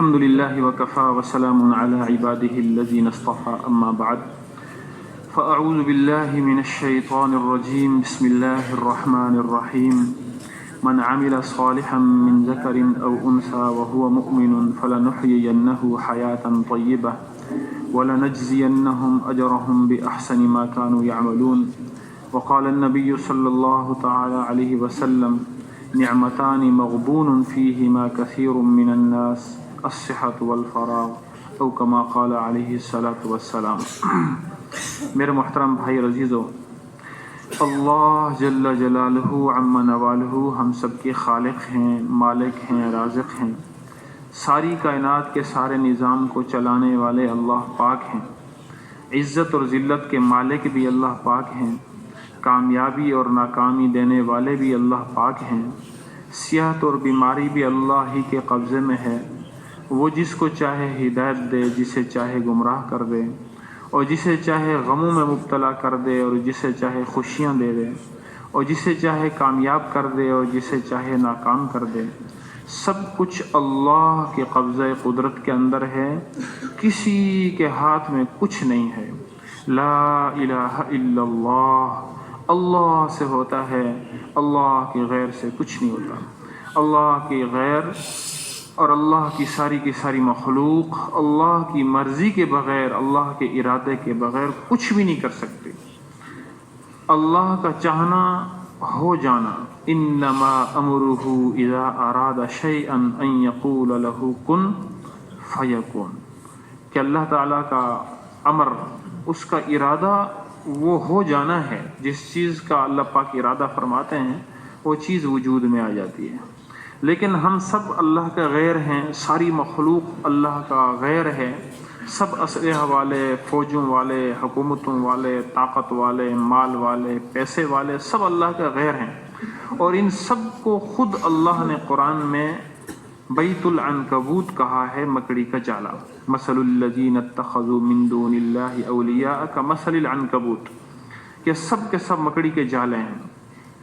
الحمد لله وكفى وسلام على عباده الذين اصطفى أما بعد فأعوذ بالله من الشيطان الرجيم بسم الله الرحمن الرحيم من عمل صالحا من ذكر أو أنثى وهو مؤمن فلنحيينه حياة طيبة ولنجزينهم أجرهم بأحسن ما كانوا يعملون وقال النبي صلى الله تعالى عليه وسلم نعمتان مغبون فيهما كثير من الناس الصحة والفراغ او كما قال علیہ الصلاۃ والسلام۔ میرے محترم بھائی عزیزو، اللہ جل جلالہ عم نوالہ ہم سب کے خالق ہیں، مالک ہیں، رازق ہیں، ساری کائنات کے سارے نظام کو چلانے والے اللہ پاک ہیں، عزت اور ذلت کے مالک بھی اللہ پاک ہیں، کامیابی اور ناکامی دینے والے بھی اللہ پاک ہیں، صحت اور بیماری بھی اللہ ہی کے قبضے میں ہے، وہ جس کو چاہے ہدایت دے، جسے چاہے گمراہ کر دے، اور جسے چاہے غموں میں مبتلا کر دے اور جسے چاہے خوشیاں دے دے، اور جسے چاہے کامیاب کر دے اور جسے چاہے ناکام کر دے۔ سب کچھ اللہ کے قبضہ قدرت کے اندر ہے، کسی کے ہاتھ میں کچھ نہیں ہے۔ لا الہ الا اللہ، اللہ سے ہوتا ہے، اللہ کے غیر سے کچھ نہیں ہوتا۔ اللہ کے غیر اور اللہ کی ساری مخلوق اللہ کی مرضی کے بغیر، اللہ کے ارادے کے بغیر کچھ بھی نہیں کر سکتے۔ اللہ کا چاہنا ہو جانا، انما امرہ اذا اراد شیئا ان یقول له کن فیکون، کہ اللہ تعالیٰ کا امر، اس کا ارادہ وہ ہو جانا ہے۔ جس چیز کا اللہ پاک ارادہ فرماتے ہیں وہ چیز وجود میں آ جاتی ہے۔ لیکن ہم سب اللہ کا غیر ہیں، ساری مخلوق اللہ کا غیر ہے، سب اسلحہ والے، فوجوں والے، حکومتوں والے، طاقت والے، مال والے، پیسے والے، سب اللہ کا غیر ہیں، اور ان سب کو خود اللہ نے قرآن میں بیت العنکبوت کہا ہے، مکڑی کا جالا۔ مثل الذین اتخذوا من دون اللہ اولیاء کمثل العنکبوت، کہ سب کے سب مکڑی کے جالے ہیں،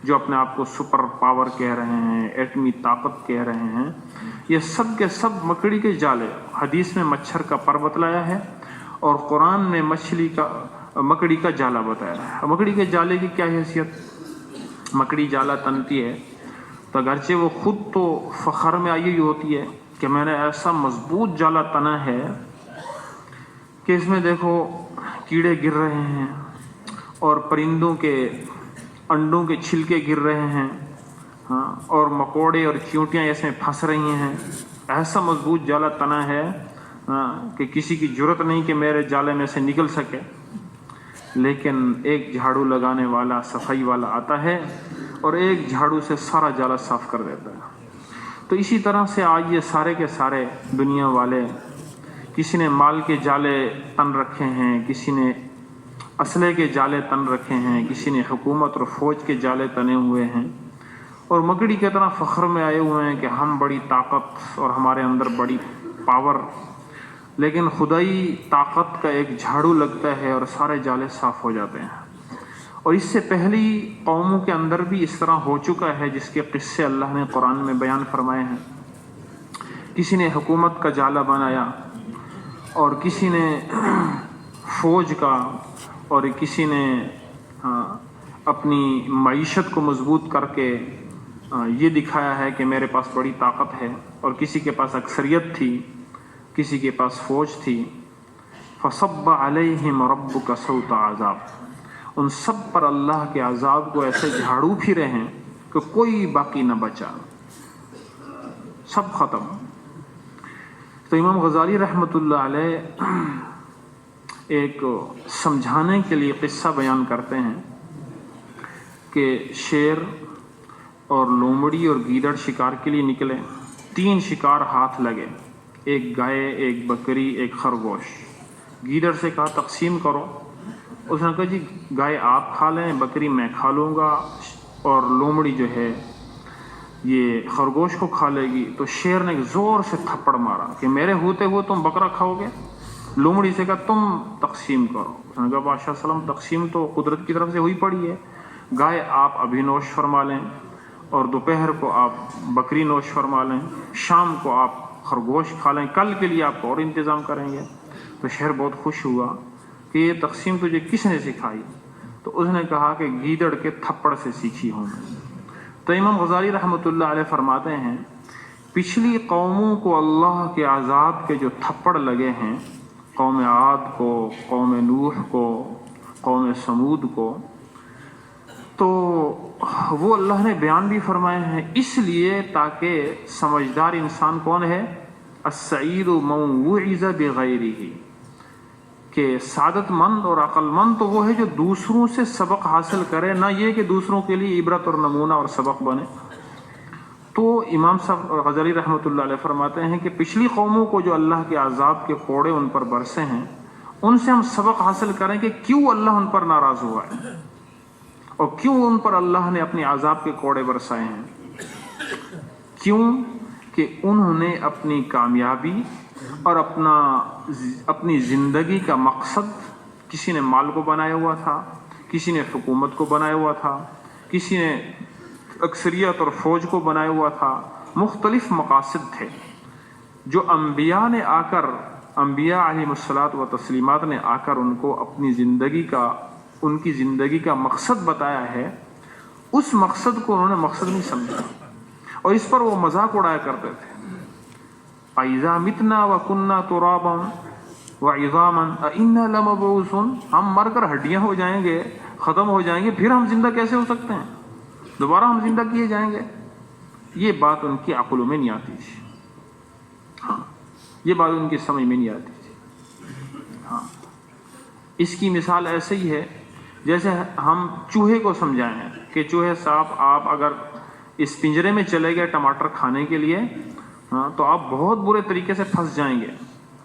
جو اپنے آپ کو سپر پاور کہہ رہے ہیں، ایٹمی طاقت کہہ رہے ہیں، یہ سب کے سب مکڑی کے جالے۔ حدیث میں مچھر کا پر بتلایا ہے اور قرآن میں مکڑی کا جالا بتایا ہے۔ مکڑی کے جالے کی کیا حیثیت؟ مکڑی جالا تنتی ہے تو اگرچہ وہ خود تو فخر میں آئی ہوتی ہے کہ میں نے ایسا مضبوط جالا تنا ہے کہ اس میں دیکھو کیڑے گر رہے ہیں اور پرندوں کے انڈوں کے چھلکے گر رہے ہیں، ہاں، اور مکوڑے اور چیونٹیاں اس میں پھنس رہی ہیں۔ ایسا مضبوط جالا تنا ہے کہ کسی کی جرت نہیں کہ میرے جالے میں سے نکل سکے۔ لیکن ایک جھاڑو لگانے والا، صفائی والا آتا ہے اور ایک جھاڑو سے سارا جالا صاف کر دیتا ہے۔ تو اسی طرح سے آج یہ سارے کے سارے دنیا والے، کسی نے مال کے جالے تن رکھے ہیں، کسی نے اسلحے کے جالے تن رکھے ہیں، کسی نے حکومت اور فوج کے جالے تنے ہوئے ہیں، اور مکڑی کی طرح فخر میں آئے ہوئے ہیں کہ ہم بڑی طاقت اور ہمارے اندر بڑی پاور۔ لیکن خدائی طاقت کا ایک جھاڑو لگتا ہے اور سارے جالے صاف ہو جاتے ہیں۔ اور اس سے پہلی قوموں کے اندر بھی اس طرح ہو چکا ہے، جس کے قصے اللہ نے قرآن میں بیان فرمائے ہیں۔ کسی نے حکومت کا جالا بنایا اور کسی نے فوج کا، اور کسی نے اپنی معیشت کو مضبوط کر کے یہ دکھایا ہے کہ میرے پاس بڑی طاقت ہے، اور کسی کے پاس اکثریت تھی، کسی کے پاس فوج تھی۔ فصب علیہم ربک صوت عذاب، ان سب پر اللہ کے عذاب کو ایسے جھاڑو پھرے ہیں کہ کوئی باقی نہ بچا، سب ختم۔ تو امام غزالی رحمۃ اللہ علیہ ایک سمجھانے کے لیے قصہ بیان کرتے ہیں کہ شیر اور لومڑی اور گیدڑ شکار کے لیے نکلے، 3 شکار ہاتھ لگے، ایک گائے، ایک بکری، ایک خرگوش۔ گیدڑ سے کہا تقسیم کرو، اس نے کہا جی گائے آپ کھا لیں، بکری میں کھا لوں گا، اور لومڑی جو ہے یہ خرگوش کو کھا لے گی۔ تو شیر نے زور سے تھپڑ مارا کہ میرے ہوتے ہوئے تم بکرا کھاؤ گے؟ لومڑی سے کہا تم تقسیم کرو۔ اس نے کہا بادشاہ سلام، تقسیم تو قدرت کی طرف سے ہوئی پڑی ہے، گائے آپ ابھی نوش فرما لیں، اور دوپہر کو آپ بکری نوش فرما لیں، شام کو آپ خرگوش کھا لیں، کل کے لیے آپ کو اور انتظام کریں گے۔ تو شہر بہت خوش ہوا کہ یہ تقسیم تجھے کس نے سکھائی؟ تو اس نے کہا کہ گیدڑ کے تھپڑ سے سیکھی ہوں میں۔ تو امام غزالی رحمۃ اللہ علیہ فرماتے ہیں پچھلی قوموں کو اللہ کے عذاب کے جو تھپڑ لگے ہیں، قوم عاد کو، قوم نوح کو، قوم سمود کو، تو وہ اللہ نے بیان بھی فرمائے ہیں، اس لیے تاکہ سمجھدار انسان کون ہے؟ السعید من وعظ بغیرہ، کہ سعادت مند اور عقل مند تو وہ ہے جو دوسروں سے سبق حاصل کرے، نہ یہ کہ دوسروں کے لیے عبرت اور نمونہ اور سبق بنے۔ تو امام صاحب غزالی رحمۃ اللہ علیہ فرماتے ہیں کہ پچھلی قوموں کو جو اللہ کے عذاب کے کوڑے ان پر برسے ہیں، ان سے ہم سبق حاصل کریں کہ کیوں اللہ ان پر ناراض ہوا ہے اور کیوں ان پر اللہ نے اپنے عذاب کے کوڑے برسائے ہیں۔ کیوں کہ انہوں نے اپنی کامیابی اور اپنی زندگی کا مقصد، کسی نے مال کو بنایا ہوا تھا، کسی نے حکومت کو بنایا ہوا تھا، کسی نے اکثریت اور فوج کو بنایا ہوا تھا، مختلف مقاصد تھے جو انبیاء نے آ کر، انبیاء علیہ الصلاۃ و تسلیمات نے آ کر ان کو اپنی زندگی کا، ان کی زندگی کا مقصد بتایا ہے۔ اس مقصد کو انہوں نے مقصد نہیں سمجھا اور اس پر وہ مذاق اڑایا کرتے تھے۔ اِذَا مِتْنَا وَكُنَّا تُرَابًا وَعِظَامًا أَإِنَّا لَمَبْعُوثُونَ، ہم مر کر ہڈیاں ہو جائیں گے، ختم ہو جائیں گے، پھر ہم زندہ کیسے ہو سکتے ہیں؟ دوبارہ ہم زندہ کیے جائیں گے؟ یہ بات ان کی عقلوں میں نہیں آتی تھی، ہاں یہ بات ان کی سمجھ میں نہیں آتی تھی۔ ہاں اس کی مثال ایسے ہی ہے جیسے ہم چوہے کو سمجھائیں ہیں کہ چوہے صاحب آپ اگر اس پنجرے میں چلے گئے ٹماٹر کھانے کے لیے، ہاں تو آپ بہت برے طریقے سے پھنس جائیں گے،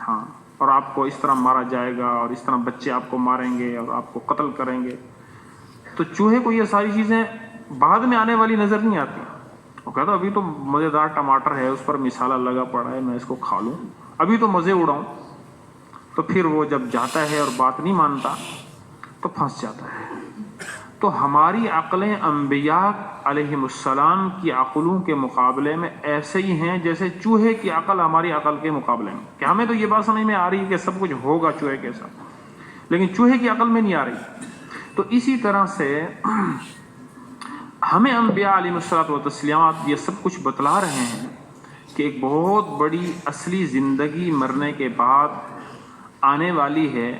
ہاں اور آپ کو اس طرح مارا جائے گا اور اس طرح بچے آپ کو ماریں گے اور آپ کو قتل کریں گے۔ تو چوہے کو یہ ساری چیزیں بعد میں آنے والی نظر نہیں آتی، وہ کہتا ابھی تو مزیدار ٹماٹر ہے، اس پر مسالہ لگا پڑا ہے، میں اس کو کھا لوں، ابھی تو مزے اڑاؤں۔ تو پھر وہ جب جاتا ہے اور بات نہیں مانتا تو پھنس جاتا ہے۔ تو ہماری عقلیں انبیاء علیہم السلام کی عقلوں کے مقابلے میں ایسے ہی ہیں جیسے چوہے کی عقل ہماری عقل کے مقابلے میں، کہ ہمیں تو یہ بات سمجھ میں آ رہی ہے کہ سب کچھ ہوگا چوہے کے ساتھ، لیکن چوہے کی عقل میں نہیں آ رہی۔ تو اسی طرح سے ہمیں انبیاء علیہ الصلوۃ والتسلیمات یہ سب کچھ بتلا رہے ہیں کہ ایک بہت بڑی اصلی زندگی مرنے کے بعد آنے والی ہے۔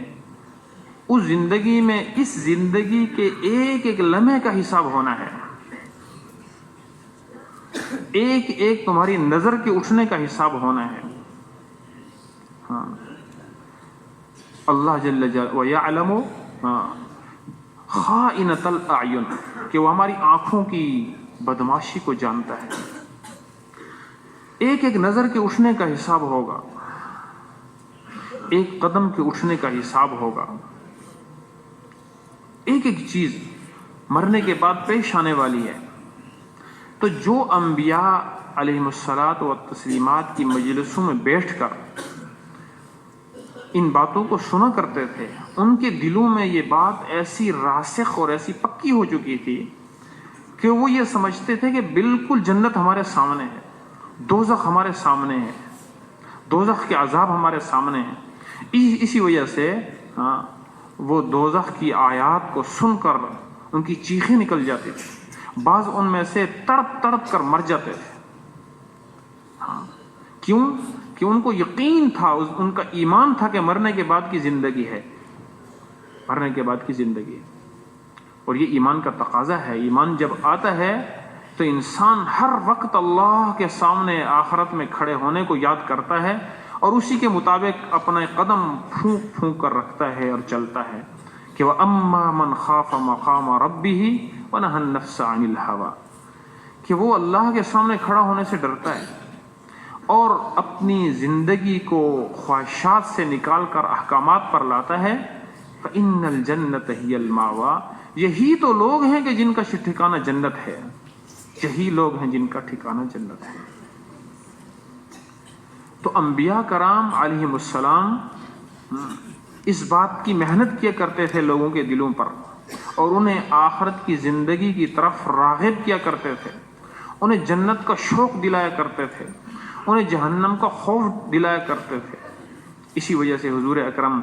اس زندگی میں اس زندگی کے ایک ایک لمحے کا حساب ہونا ہے، ایک ایک تمہاری نظر کے اٹھنے کا حساب ہونا ہے۔ ہاں اللہ جل جلالہ وَيَعْلَمُ خَائِنَةَ الْأَعْيُنِ، کہ وہ ہماری آنکھوں کی بدماشی کو جانتا ہے۔ ایک ایک نظر کے اٹھنے کا حساب ہوگا، ایک قدم کے اٹھنے کا حساب ہوگا، ایک ایک چیز مرنے کے بعد پیش آنے والی ہے۔ تو جو انبیاء علیہم الصلاۃ والتسلیمات کی مجلسوں میں بیٹھ کر ان باتوں کو سنا کرتے تھے، ان کے دلوں میں یہ بات ایسی راسخ اور ایسی پکی ہو چکی تھی کہ وہ یہ سمجھتے تھے کہ بالکل جنت ہمارے سامنے ہے، دوزخ ہمارے سامنے ہے، دوزخ کے عذاب ہمارے سامنے ہیں۔ اسی وجہ سے وہ دوزخ کی آیات کو سن کر ان کی چیخیں نکل جاتی تھی، بعض ان میں سے تڑپ تڑپ کر مر جاتے تھے۔ کیوں؟ کہ ان کو یقین تھا، ان کا ایمان تھا کہ مرنے کے بعد کی زندگی ہے، مرنے کے بعد کی زندگی ہے۔ اور یہ ایمان کا تقاضا ہے۔ ایمان جب آتا ہے تو انسان ہر وقت اللہ کے سامنے آخرت میں کھڑے ہونے کو یاد کرتا ہے اور اسی کے مطابق اپنا قدم پھونک پھونک کر رکھتا ہے اور چلتا ہے کہ وَأَمَّا مَنْ خَافَ مَقَامَ رَبِّهِ وَنَهَى النَّفْسَ عَنِ الْهَوَىٰ، کہ وہ اللہ کے سامنے کھڑا ہونے سے ڈرتا ہے اور اپنی زندگی کو خواہشات سے نکال کر احکامات پر لاتا ہے۔ فَإِنَّ الْجَنَّةَ هِيَ الْمَأْوَىٰ، یہی تو لوگ ہیں کہ جن کا ٹھکانہ جنت ہے، یہی لوگ ہیں جن کا ٹھکانہ جنت ہے۔ تو انبیاء کرام علیہم السلام اس بات کی محنت کیا کرتے تھے لوگوں کے دلوں پر، اور انہیں آخرت کی زندگی کی طرف راغب کیا کرتے تھے، انہیں جنت کا شوق دلایا کرتے تھے، انہیں جہنم کا خوف دلایا کرتے تھے۔ اسی وجہ سے حضور اکرم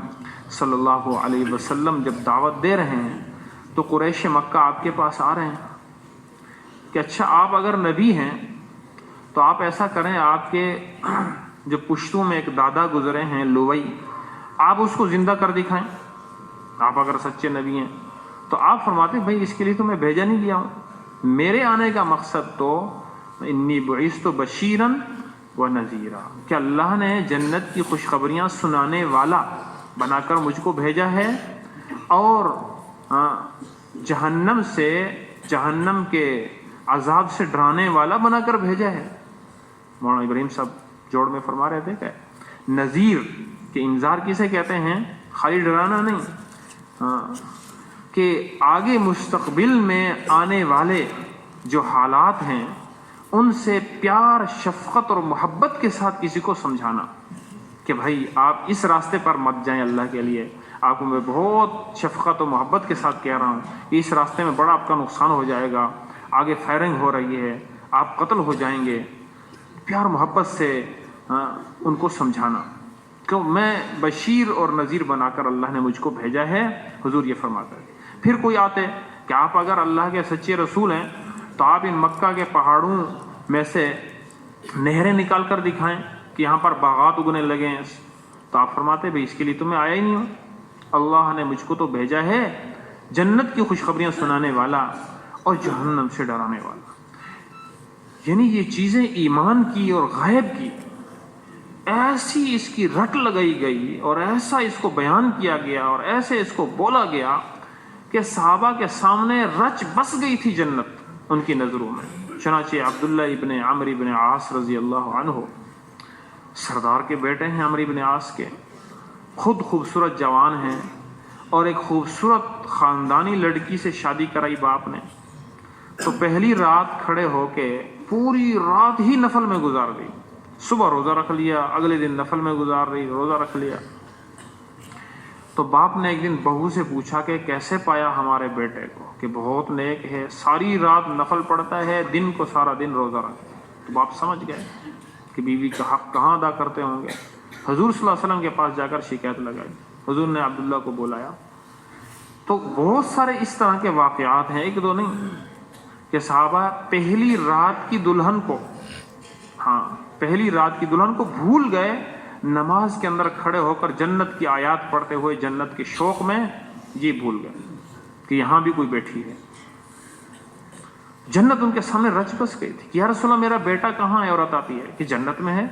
صلی اللہ علیہ وسلم جب دعوت دے رہے ہیں تو قریش مکہ آپ کے پاس آ رہے ہیں کہ اچھا آپ اگر نبی ہیں تو آپ ایسا کریں، آپ کے جو پشتوں میں ایک دادا گزرے ہیں لوئی، آپ اس کو زندہ کر دکھائیں، آپ اگر سچے نبی ہیں۔ تو آپ فرماتے بھائی اس کے لیے تو میں بھیجا نہیں گیا ہوں، میرے آنے کا مقصد تو انی بعثت بشیرا و نذیرا، کہ اللہ نے جنت کی خوشخبریاں سنانے والا بنا کر مجھ کو بھیجا ہے، اور جہنم کے عذاب سے ڈرانے والا بنا کر بھیجا ہے۔ مولانا ابراہیم صاحب جوڑ میں فرما رہے تھے کہ نذیر کہ انذار کسے کہتے ہیں؟ خالی ڈرانا نہیں، کہ آگے مستقبل میں آنے والے جو حالات ہیں ان سے پیار، شفقت اور محبت کے ساتھ کسی کو سمجھانا کہ بھائی آپ اس راستے پر مت جائیں، اللہ کے لیے آپ کو میں بہت شفقت و محبت کے ساتھ کہہ رہا ہوں کہ اس راستے میں بڑا آپ کا نقصان ہو جائے گا، آگے فائرنگ ہو رہی ہے، آپ قتل ہو جائیں گے۔ پیار محبت سے ان کو سمجھانا کہ میں بشیر اور نذیر بنا کر اللہ نے مجھ کو بھیجا ہے، حضور یہ فرماتا ہے۔ پھر کوئی آتے کہ آپ اگر اللہ کے سچے رسول ہیں تو آپ ان مکہ کے پہاڑوں میں سے نہریں نکال کر دکھائیں کہ یہاں پر باغات اگنے لگے ہیں۔ تو آپ فرماتے بھائی اس کے لیے تو میں آیا ہی نہیں ہوں، اللہ نے مجھ کو تو بھیجا ہے جنت کی خوشخبریاں سنانے والا اور جہنم سے ڈرانے والا۔ یعنی یہ چیزیں ایمان کی اور غیب کی ایسی اس کی رٹ لگائی گئی اور ایسا اس کو بیان کیا گیا اور ایسے اس کو بولا گیا کہ صحابہ کے سامنے رچ بس گئی تھی جنت ان کی نظروں میں۔ چنانچہ عبداللہ ابن عمرو ابن عاص رضی اللہ عنہ، سردار کے بیٹے ہیں عمرو ابن عاص کے، خود خوبصورت جوان ہیں اور ایک خوبصورت خاندانی لڑکی سے شادی کرائی باپ نے، تو پہلی رات کھڑے ہو کے پوری رات ہی نفل میں گزار دی، صبح روزہ رکھ لیا، اگلے دن نفل میں گزار رہی، روزہ رکھ لیا۔ تو باپ نے ایک دن بہو سے پوچھا کہ کیسے پایا ہمارے بیٹے کو، کہ بہت نیک ہے، ساری رات نفل پڑھتا ہے، دن کو سارا دن روزہ رکھتا ہے۔ تو باپ سمجھ گئے کہ بیوی کا حق کہاں ادا کرتے ہوں گے، حضور صلی اللہ علیہ وسلم کے پاس جا کر شکایت لگائی، حضور نے عبداللہ کو بلایا۔ تو بہت سارے اس طرح کے واقعات ہیں، ایک دو نہیں، کہ صحابہ پہلی رات کی دلہن کو بھول گئے، نماز کے اندر کھڑے ہو کر جنت کی آیات پڑھتے ہوئے جنت کے شوق میں یہ بھول گئے کہ یہاں بھی کوئی بیٹھی ہے۔ جنت ان کے سامنے رچ بس گئی تھی کہ یا رسول اللہ میرا بیٹا کہاں ہے؟ عورت آتی ہے کہ جنت میں ہے،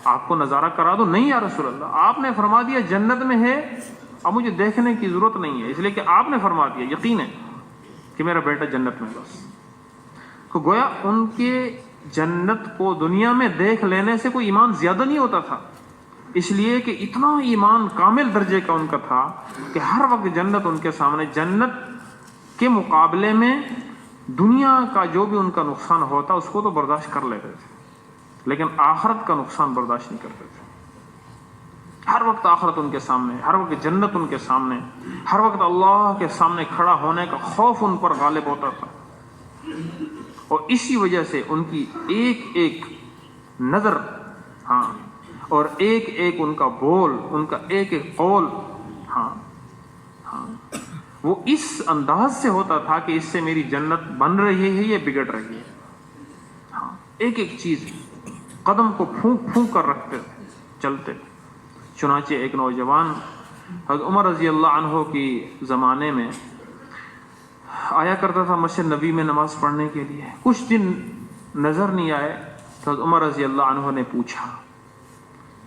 آپ کو نظارہ کرا دو۔ نہیں یا رسول اللہ، آپ نے فرما دیا جنت میں ہے، اب مجھے دیکھنے کی ضرورت نہیں ہے، اس لیے کہ آپ نے فرما دیا، یقین ہے کہ میرا بیٹا جنت میں۔ بس تو گویا ان کے جنت کو دنیا میں دیکھ لینے سے کوئی ایمان زیادہ نہیں ہوتا تھا، اس لیے کہ اتنا ایمان کامل درجے کا ان کا تھا کہ ہر وقت جنت ان کے سامنے، جنت کے مقابلے میں دنیا کا جو بھی ان کا نقصان ہوتا اس کو تو برداشت کر لیتے تھے، لیکن آخرت کا نقصان برداشت نہیں کرتے تھے۔ ہر وقت آخرت ان کے سامنے، ہر وقت جنت ان کے سامنے، ہر وقت اللہ کے سامنے کھڑا ہونے کا خوف ان پر غالب ہوتا تھا، اور اسی وجہ سے ان کی ایک ایک نظر اور ایک ایک ان کا بول، ان کا ایک ایک قول وہ اس انداز سے ہوتا تھا کہ اس سے میری جنت بن رہی ہے یا بگڑ رہی ہے۔ ایک ایک چیز قدم کو پھونک پھونک کر رکھتے چلتے۔ چنانچہ ایک نوجوان حضرت عمر رضی اللہ عنہ کی زمانے میں آیا کرتا تھا مسجد نبی میں نماز پڑھنے کے لیے، کچھ دن نظر نہیں آئے تو حضرت عمر رضی اللہ عنہ نے پوچھا،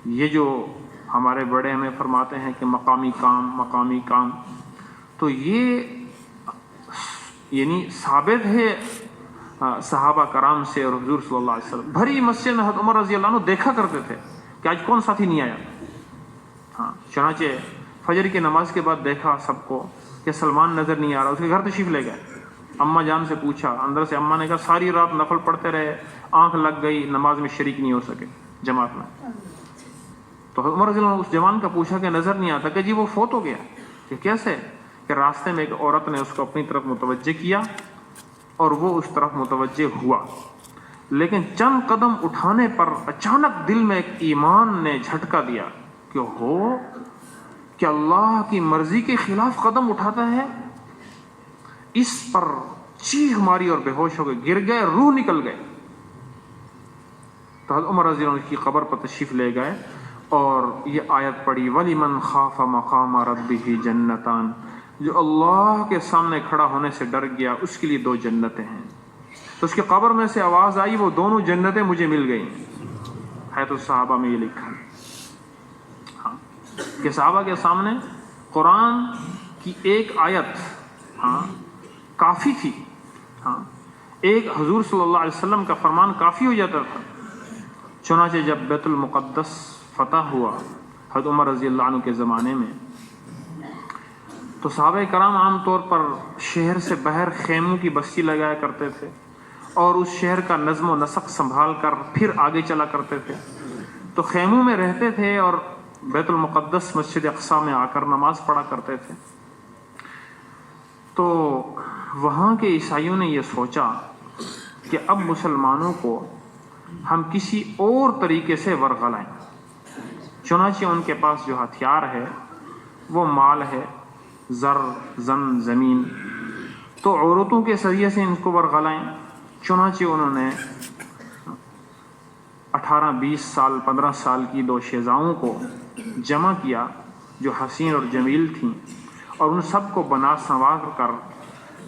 یہ جو ہمارے بڑے ہمیں فرماتے ہیں کہ مقامی کام، تو یہ یعنی ثابت ہے صحابہ کرام سے اور حضور صلی اللہ علیہ وسلم۔ بھری مسجد میں حضرت عمر رضی اللہ عنہ دیکھا کرتے تھے کہ آج کون ساتھی نہیں آیا۔ چنانچہ فجر کی نماز کے بعد دیکھا سب کو کہ سلمان نظر نہیں آ رہا، اس کے گھر تشریف لے گئے، اماں جان سے پوچھا، اندر سے اماں نے کہا ساری رات نفل پڑھتے رہے، آنکھ لگ گئی، نماز میں شریک نہیں ہو سکے جماعت میں۔ تو عمر رضی اللہ عنہ اس جوان کا پوچھا کہ نظر نہیں آتا، کہ جی وہ فوت ہو گیا۔ کہ کیسے؟ کہ راستے میں ایک عورت نے اس کو اپنی طرف متوجہ کیا اور وہ اس طرف متوجہ ہوا، لیکن چند قدم اٹھانے پر اچانک دل میں ایک ایمان نے جھٹکا دیا کہ ہو کہ اللہ کی مرضی کے خلاف قدم اٹھاتا ہے. اس پر چیخ ماری اور بے ہوش ہو گئے, گر گئے, روح نکل گئے. تو حضرت عمر رضی اللہ عنہ کی قبر پر تشریف لے گئے اور یہ آیت پڑھی وَلِمَنْ خَافَ مَقَامَ رَبِّهِ جَنَّتَانِ, جو اللہ کے سامنے کھڑا ہونے سے ڈر گیا اس کے لیے 2 جنتیں ہیں. تو اس کی قبر میں سے آواز آئی وہ دونوں جنتیں مجھے مل گئیں. ہے تو صحابہ میں یہ لکھا ہے ہاں کہ صحابہ کے سامنے قرآن کی ایک آیت ہاں کافی تھی. ہاں ایک حضور صلی اللہ علیہ وسلم کا فرمان کافی ہو جاتا تھا. چنانچہ جب بیت المقدس فتح ہوا حضرت عمر رضی اللہ عنہ کے زمانے میں, تو صحابہ کرام عام طور پر شہر سے باہر خیموں کی بستی لگایا کرتے تھے اور اس شہر کا نظم و نسق سنبھال کر پھر آگے چلا کرتے تھے. تو خیموں میں رہتے تھے اور بیت المقدس مسجد اقصی میں آ کر نماز پڑھا کرتے تھے. تو وہاں کے عیسائیوں نے یہ سوچا کہ اب مسلمانوں کو ہم کسی اور طریقے سے ورغلائیں. چنانچہ ان کے پاس جو ہتھیار ہے وہ مال ہے, زر, زن, زمین, تو عورتوں کے ذریعے سے ان کو ورغلائیں. چنانچہ انہوں نے 18, 20 سال, 15 سال کی 2 شیزاؤں کو جمع کیا جو حسین اور جمیل تھیں, اور ان سب کو بنا سنوار کر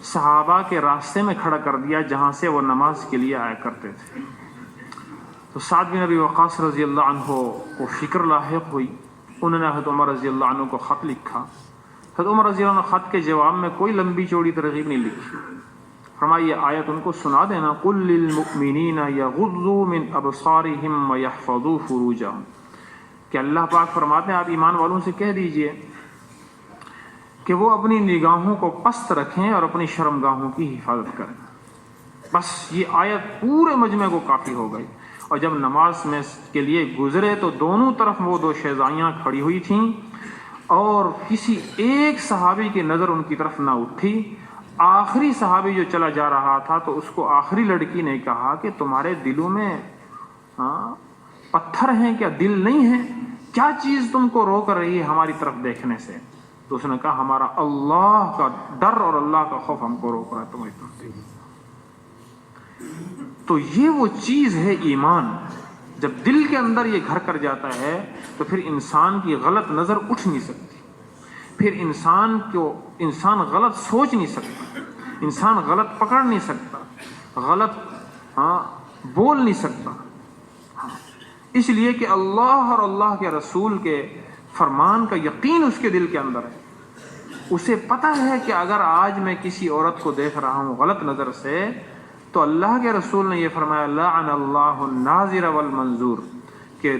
صحابہ کے راستے میں کھڑا کر دیا جہاں سے وہ نماز کے لیے آیا کرتے تھے. تو سعد بن ابی وقاص رضی اللہ عنہ کو فکر لاحق ہوئی. انہوں نے حضرت عمر رضی اللہ عنہ کو خط لکھا. حضرت عمر رضی اللہ عنہ خط کے جواب میں کوئی لمبی چوڑی ترغیب نہیں لکھی. فرمایا یہ آیت ان کو سنا دینا قُلْ لِلْمُؤْمِنِينَ يَغُضُّوا مِنْ أَبْصَارِهِمْ وَيَحْفَظُوا فُرُوجَهُمْ, کہ اللہ پاک فرماتے ہیں آپ ایمان والوں سے کہہ دیجئے کہ وہ اپنی نگاہوں کو پست رکھیں اور اپنی شرمگاہوں کی حفاظت کریں. بس یہ آیت پورے مجمع کو کافی ہو گئی. اور جب نماز میں کے لیے گزرے تو دونوں طرف وہ 2 شیزائیاں کھڑی ہوئی تھیں اور کسی ایک صحابی کی نظر ان کی طرف نہ اٹھی. آخری صحابی جو چلا جا رہا تھا تو اس کو آخری لڑکی نے کہا کہ تمہارے دلوں میں پتھر ہیں کیا, دل نہیں ہے, کیا چیز تم کو روک رہی ہے ہماری طرف دیکھنے سے؟ تو اس نے کہا ہمارا اللہ کا ڈر اور اللہ کا خوف ہم کو روک رہا ہے تمہاری طرف دیکھنے. تو یہ وہ چیز ہے ایمان. جب دل کے اندر یہ گھر کر جاتا ہے تو پھر انسان کی غلط نظر اٹھ نہیں سکتی, پھر انسان غلط سوچ نہیں سکتا, انسان غلط پکڑ نہیں سکتا, غلط بول نہیں سکتا. اس لیے کہ اللہ اور اللہ کے رسول کے فرمان کا یقین اس کے دل کے اندر ہے. اسے پتہ ہے کہ اگر آج میں کسی عورت کو دیکھ رہا ہوں غلط نظر سے تو اللہ کے رسول نے یہ فرمایا لعن اللہ الناظر والمنظور, کہ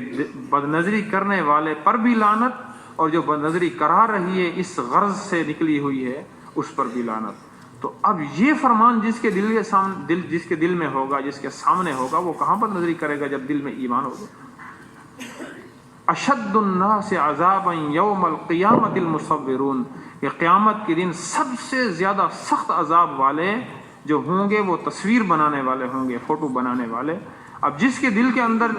بد نظری کرنے والے پر بھی لعنت اور جو بد نظری کرا رہی ہے اس غرض سے نکلی ہوئی ہے اس پر بھی لعنت. تو اب یہ فرمان جس کے دل میں ہوگا, جس کے سامنے ہوگا, وہ کہاں بد نظری کرے گا جب دل میں ایمان ہوگا. اشد الناس عذابا یوم القیامت المصورون, کہ قیامت کے دن سب سے زیادہ سخت عذاب والے جو ہوں گے وہ تصویر بنانے والے ہوں گے, فوٹو بنانے والے. اب جس کے دل کے اندر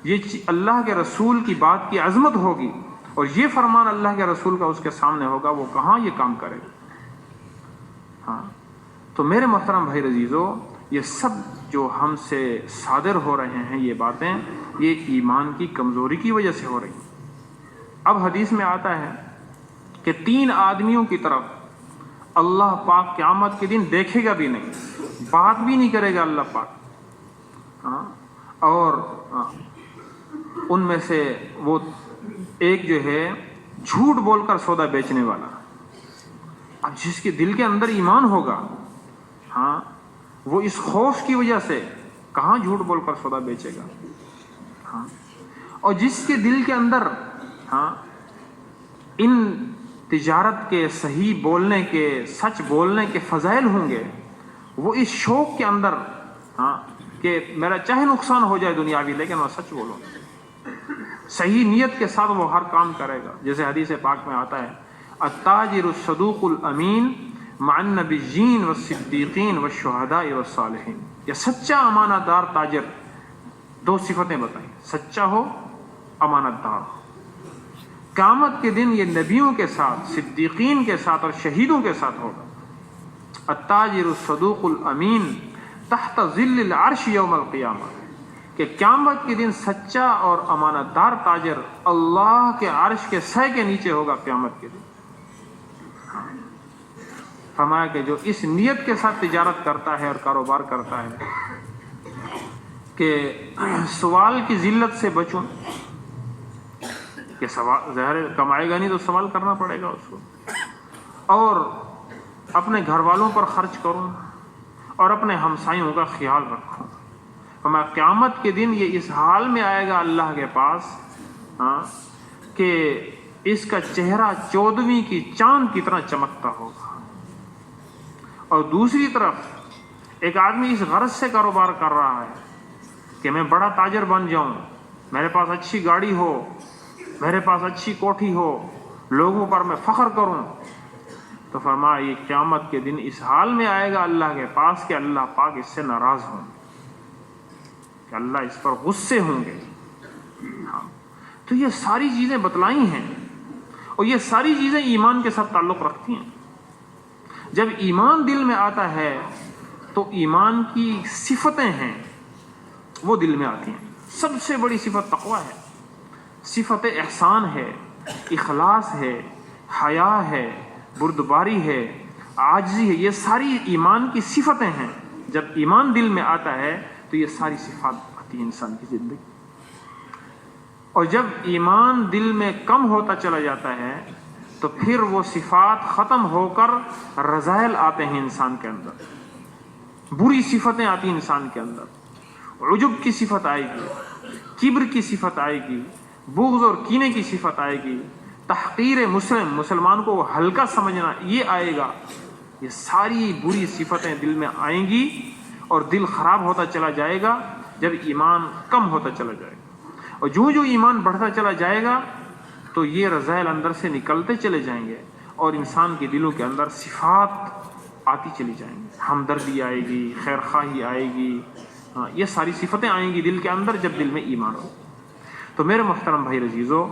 یہ اللہ کے رسول کی بات کی عظمت ہوگی اور یہ فرمان اللہ کے رسول کا اس کے سامنے ہوگا, وہ کہاں یہ کام کرے گا. تو میرے محترم بھائی عزیزو, یہ سب جو ہم سے صادر ہو رہے ہیں یہ باتیں, یہ ایمان کی کمزوری کی وجہ سے ہو رہی ہیں. اب حدیث میں آتا ہے کہ 3 آدمیوں کی طرف اللہ پاک قیامت کے دن دیکھے گا بھی نہیں, بات بھی نہیں کرے گا اللہ پاک. اور ان میں سے وہ ایک جو ہے جھوٹ بول کر سودا بیچنے والا. اب جس کے دل کے اندر ایمان ہوگا وہ اس خوف کی وجہ سے کہاں جھوٹ بول کر سودا بیچے گا. اور جس کے دل کے اندر ان تجارت کے صحیح بولنے کے, سچ بولنے کے فضائل ہوں گے, وہ اس شوق کے اندر کہ میرا چاہے نقصان ہو جائے دنیاوی لیکن میں سچ بولوں, صحیح نیت کے ساتھ وہ ہر کام کرے گا. جیسے حدیث پاک میں آتا ہے التاجر الصدوق الامین مع النبیین والصدیقین والشہداء والصالحین. یہ سچا امانت دار تاجر، دو صفتیں بتائیں، سچا ہو، امانت دار ہو. قیامت کے دن یہ نبیوں کے ساتھ، صدیقین کے ساتھ اور شہیدوں کے ساتھ ہوگا. التاجر الصدوق الامین تحت ظل العرش یوم القیامہ، کہ قیامت کے دن سچا اور امانت دار تاجر اللہ کے عرش کے سائے کے نیچے ہوگا قیامت کے دن. فرمایا کہ جو اس نیت کے ساتھ تجارت کرتا ہے اور کاروبار کرتا ہے کہ سوال کی ذلت سے بچوں، کہ سوال ظاہر کمائے گا نہیں تو سوال کرنا پڑے گا اس کو، اور اپنے گھر والوں پر خرچ کروں اور اپنے ہمسایوں کا خیال رکھوں. فرمایا قیامت کے دن یہ اس حال میں آئے گا اللہ کے پاس کہ اس کا چہرہ 14ویں کی چاند کی طرح چمکتا ہوگا. اور دوسری طرف ایک آدمی اس غرض سے کاروبار کر رہا ہے کہ میں بڑا تاجر بن جاؤں، میرے پاس اچھی گاڑی ہو، میرے پاس اچھی کوٹھی ہو، لوگوں پر میں فخر کروں. تو فرمایا یہ قیامت کے دن اس حال میں آئے گا اللہ کے پاس کہ اللہ پاک اس سے ناراض ہوں، کہ اللہ اس پر غصے ہوں گے. تو یہ ساری چیزیں بتلائی ہیں، اور یہ ساری چیزیں ایمان کے ساتھ تعلق رکھتی ہیں. جب ایمان دل میں آتا ہے تو ایمان کی صفتیں ہیں وہ دل میں آتی ہیں. سب سے بڑی صفت تقویٰ ہے، صفت احسان ہے، اخلاص ہے، حیا ہے، بردباری ہے، عاجزی ہے. یہ ساری ایمان کی صفتیں ہیں. جب ایمان دل میں آتا ہے تو یہ ساری صفات آتی ہیں انسان کی زندگی. اور جب ایمان دل میں کم ہوتا چلا جاتا ہے تو پھر وہ صفات ختم ہو کر رذائل آتے ہیں انسان کے اندر، بری صفتیں آتی ہیں انسان کے اندر. عجب کی صفت آئے گی، کبر کی صفت آئے گی، بغض اور کینے کی صفت آئے گی، تحقیر مسلمان کو ہلکا سمجھنا یہ آئے گا. یہ ساری بری صفتیں دل میں آئیں گی اور دل خراب ہوتا چلا جائے گا جب ایمان کم ہوتا چلا جائے گا. اور جو ایمان بڑھتا چلا جائے گا تو یہ رذائل اندر سے نکلتے چلے جائیں گے اور انسان کے دلوں کے اندر صفات آتی چلی جائیں گی. ہمدردی آئے گی، خیرخواہی آئے گی، یہ ساری صفتیں آئیں گی دل کے اندر جب دل میں ایمان ہو. تو میرے محترم بھائی عزیزو،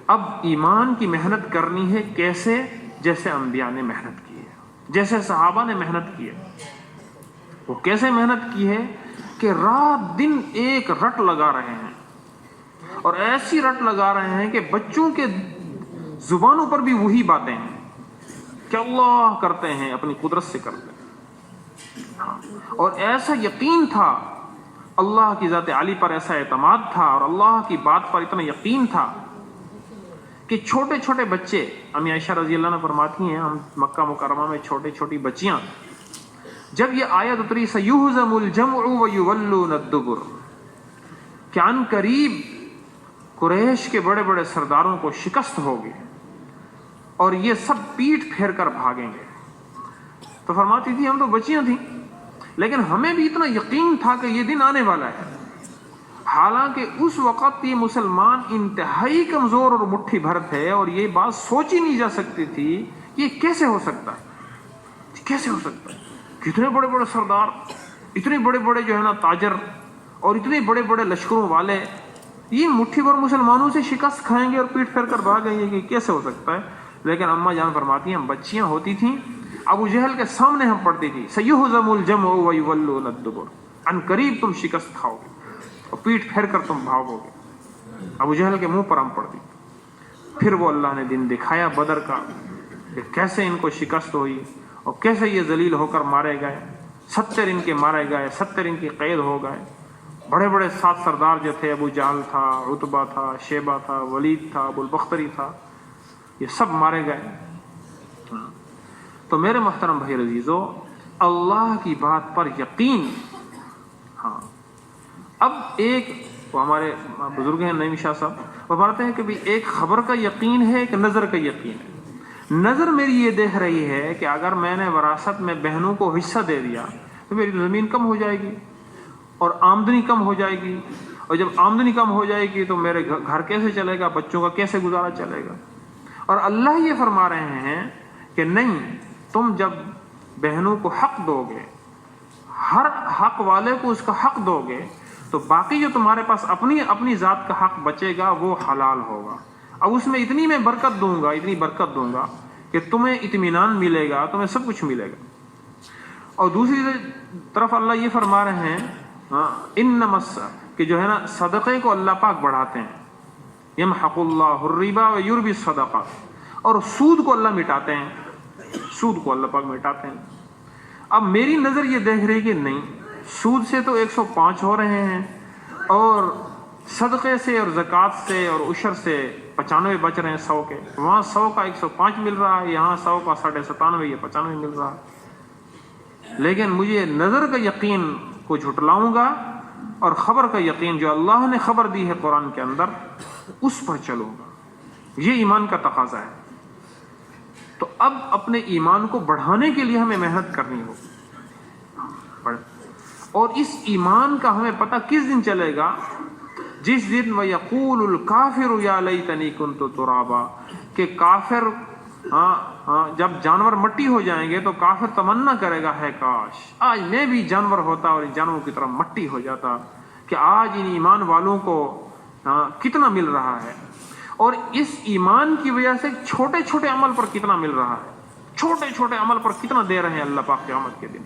اب ایمان کی محنت کرنی ہے کیسے؟ جیسے انبیاء نے محنت کی ہے، جیسے صحابہ نے محنت کی ہے. وہ کیسے محنت کی ہے کہ رات دن ایک رٹ لگا رہے ہیں، اور ایسی رٹ لگا رہے ہیں کہ بچوں کے زبانوں پر بھی وہی باتیں ہیں کہ اللہ کرتے ہیں، اپنی قدرت سے کرتے ہیں. اور ایسا یقین تھا اللہ کی ذات عالی پر، ایسا اعتماد تھا اور اللہ کی بات پر اتنا یقین تھا کہ چھوٹے چھوٹے بچے، امی عائشہ رضی اللہ عنہ فرماتی ہیں ہم مکہ مکرمہ میں چھوٹی چھوٹی بچیاں، جب یہ آیت اتری سَيُهْزَمُ الْجَمْعُ وَيُوَلُّونَ الدُّبُرَ، کہ عن قریب قریش کے بڑے بڑے سرداروں کو شکست ہوگی اور یہ سب پیٹ پھیر کر بھاگیں گے. تو فرماتی تھی ہم تو بچیاں تھیں لیکن ہمیں بھی اتنا یقین تھا کہ یہ دن آنے والا ہے. حالانکہ اس وقت یہ مسلمان انتہائی کمزور اور مٹھی بھر تھے اور یہ بات سوچی نہیں جا سکتی تھی کہ یہ کیسے ہو سکتا ہے، کیسے ہو سکتا ہے. کتنے بڑے بڑے سردار، اتنے بڑے بڑے جو ہے نا تاجر اور اتنے بڑے بڑے لشکروں والے، یہ مٹھی بھر مسلمانوں سے شکست کھائیں گے اور پیٹ پھیر کر بھاگیں گے، کہ کیسے ہو سکتا ہے. لیکن اماں جان فرماتی ہیں ہم بچیاں ہوتی تھیں، ابو جہل کے سامنے ہم پڑھتی تھی سَيُهْزَمُ الْجَمْعُ وَيُوَلُّونَ الدُّبُرَ، عن قریب تم شکست کھاؤ گے اور پیٹ پھیر کر تم بھاگو گے. ابو جہل کے منہ پر ہم پڑھتی. پھر وہ اللہ نے دن دکھایا بدر کا کہ کیسے ان کو شکست ہوئی اور کیسے یہ ذلیل ہو کر مارے گئے. 70 ان کے مارے گئے، 70 ان کی قید ہو گئے. بڑے بڑے 7 سردار جو تھے، ابو جہل تھا، عتبہ تھا، شیبہ تھا، ولید تھا، ابو البختری تھا، یہ سب مارے گئے. تو میرے محترم بھائی عزیزو، اللہ کی بات پر یقین. اب ایک وہ ہمارے بزرگ ہیں نعیم شاہ صاحب، وہ بتاتے ہیں کہ بھی ایک خبر کا یقین ہے، ایک نظر کا یقین ہے. نظر میری یہ دیکھ رہی ہے کہ اگر میں نے وراثت میں بہنوں کو حصہ دے دیا تو میری زمین کم ہو جائے گی اور آمدنی کم ہو جائے گی، اور جب آمدنی کم ہو جائے گی تو میرے گھر کیسے چلے گا، بچوں کا کیسے گزارا چلے گا. اور اللہ یہ فرما رہے ہیں کہ نہیں، تم جب بہنوں کو حق دو گے، ہر حق والے کو اس کا حق دو گے، تو باقی جو تمہارے پاس اپنی ذات کا حق بچے گا وہ حلال ہوگا. اب اس میں اتنی میں برکت دوں گا، اتنی برکت دوں گا کہ تمہیں اطمینان ملے گا، تمہیں سب کچھ ملے گا. اور دوسری طرف اللہ یہ فرما رہے ہیں انما کہ جو ہے نا صدقے کو اللہ پاک بڑھاتے ہیں. یمحق اللہ الربا ویربی الصدقات، اور سود کو اللہ مٹاتے ہیں، سود کو اللہ پاک مٹاتے ہیں. اب میری نظر یہ دیکھ رہی کہ نہیں، سود سے تو 105 ہو رہے ہیں، اور صدقے سے اور زکوٰۃ سے اور عشر سے 95 بچ رہے ہیں 100 کے. وہاں 100 کا 105 مل رہا ہے، یہاں 100 کا 97.5 یا 95 مل رہا ہے. لیکن مجھے نظر کا یقین کو جھٹلاؤں گا اور خبر کا یقین جو اللہ نے خبر دی ہے قرآن کے اندر اس پر چلوں گا. یہ ایمان کا تقاضا ہے. تو اب اپنے ایمان کو بڑھانے کے لیے ہمیں محنت کرنی ہوگی، اور اس ایمان کا ہمیں پتہ کس دن چلے گا؟ جس دن وَيَقُولُ الْكَافِرُ يَا لَيْتَنِي كُنْتُ تُرَابًا، کہ کافر جب جانور مٹی ہو جائیں گے تو کافر تمنا کرے گا ہے کاش آج میں بھی جانور ہوتا اور ان جانوروں کی طرح مٹی ہو جاتا، کہ آج ان ایمان والوں کو کتنا مل رہا ہے. اور اس ایمان کی وجہ سے چھوٹے چھوٹے عمل پر کتنا مل رہا ہے، چھوٹے چھوٹے عمل پر کتنا دے رہے ہیں اللہ پاک قیامت کے دن،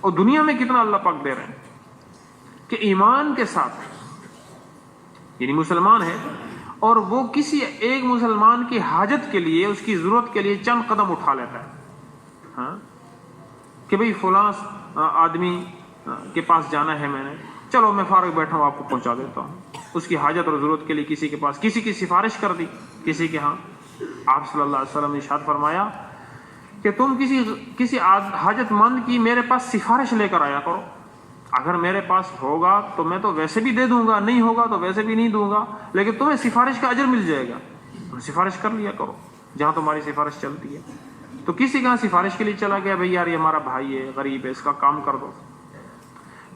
اور دنیا میں کتنا اللہ پاک دے رہے ہیں. کہ ایمان کے ساتھ یعنی مسلمان ہے اور وہ کسی ایک مسلمان کی حاجت کے لیے، اس کی ضرورت کے لیے چند قدم اٹھا لیتا ہے، کہ بھئی فلاں آدمی کے پاس جانا ہے، میں نے چلو میں فارغ بیٹھا ہوں آپ کو پہنچا دیتا ہوں. اس کی حاجت اور ضرورت کے لیے کسی کے پاس، کسی کی سفارش کر دی کسی کے ہاں. آپ صلی اللہ علیہ وسلم نے ارشاد فرمایا کہ تم کسی حاجت مند کی میرے پاس سفارش لے کر آیا کرو. اگر میرے پاس ہوگا تو میں تو ویسے بھی دے دوں گا، نہیں ہوگا تو ویسے بھی نہیں دوں گا، لیکن تمہیں سفارش کا اجر مل جائے گا. تم سفارش کر لیا کرو جہاں تمہاری سفارش چلتی ہے. تو کسی کا سفارش کے لیے چلا گیا، بھئی یار یہ ہمارا بھائی ہے، غریب ہے، اس کا کام کر دو.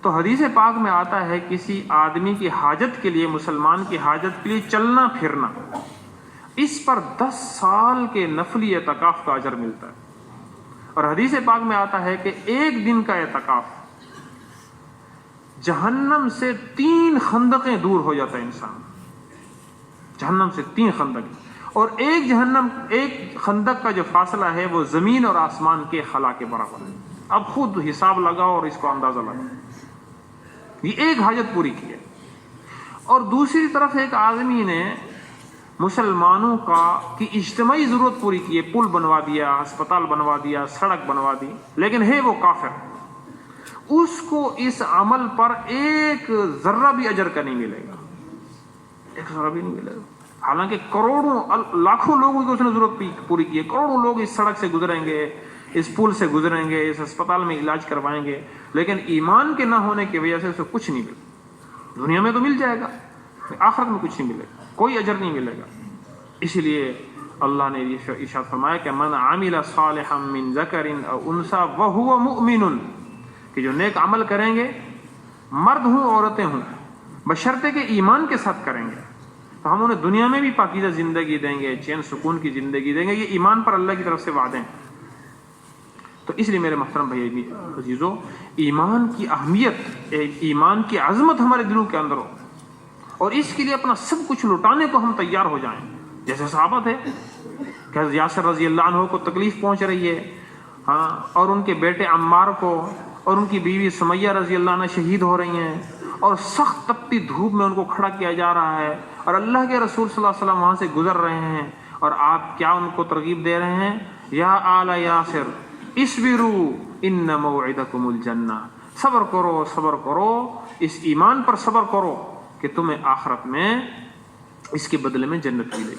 تو حدیث پاک میں آتا ہے کسی آدمی کی حاجت کے لیے، مسلمان کی حاجت کے لیے چلنا پھرنا، اس پر 10 سال کے نفلی اعتکاف کا اجر ملتا ہے. اور حدیث پاک میں آتا ہے کہ ایک دن کا اعتکاف جہنم سے 3 خندقیں دور ہو جاتا ہے انسان. جہنم سے 3 خندق، اور ایک خندق کا جو فاصلہ ہے وہ زمین اور آسمان کے خلا کے برابر ہے. اب خود حساب لگاؤ اور اس کو اندازہ لگاؤ. یہ ایک حاجت پوری کی ہے. اور دوسری طرف ایک آدمی نے مسلمانوں کی اجتماعی ضرورت پوری کی ہے، پل بنوا دیا، ہسپتال بنوا دیا، سڑک بنوا دی، لیکن ہے وہ کافر. اس کو اس عمل پر ایک ذرہ بھی اجر کا نہیں ملے گا، ایک ذرہ بھی نہیں ملے گا. حالانکہ کروڑوں لاکھوں لوگوں کی اس نے ضرورت پوری کی ہے. کروڑوں لوگ اس سڑک سے گزریں گے، اس پل سے گزریں گے، اس ہسپتال میں علاج کروائیں گے، لیکن ایمان کے نہ ہونے کی وجہ سے اسے کچھ نہیں ملے. دنیا میں تو مل جائے گا، آخرت میں کچھ نہیں ملے گا، کوئی اجر نہیں ملے گا. اسی لیے اللہ نے ارشاد فرمایا کہ من عمل صالحا من ذکر او انثى وهو مؤمن، کہ جو نیک عمل کریں گے، مرد ہوں عورتیں ہوں، بشرطے کہ ایمان کے ساتھ کریں گے، تو ہم انہیں دنیا میں بھی پاکیزہ زندگی دیں گے، چین سکون کی زندگی دیں گے. یہ ایمان پر اللہ کی طرف سے وعدے ہیں. تو اس لیے میرے محترم بھائی عزیزو، ایمان کی اہمیت، ایمان کی عظمت ہمارے دلوں کے اندر ہو، اور اس کے لیے اپنا سب کچھ لٹانے کو ہم تیار ہو جائیں. جیسے صحابہ تھے کہ یاسر رضی اللہ عنہ کو تکلیف پہنچ رہی ہے، اور ان کے بیٹے عمار کو اور ان کی بیوی سمیہ رضی اللہ عنہ شہید ہو رہی ہیں، اور سخت تپتی دھوپ میں ان کو کھڑا کیا جا رہا ہے، اور اللہ کے رسول صلی اللہ علیہ وسلم وہاں سے گزر رہے ہیں، اور آپ کیا ان کو ترغیب دے رہے ہیں؟ یا آل یاسر اصبروا ان موعدکم الجنہ، صبر کرو، صبر کرو، اس ایمان پر صبر کرو کہ تمہیں آخرت میں اس کے بدلے میں جنت ملے گی.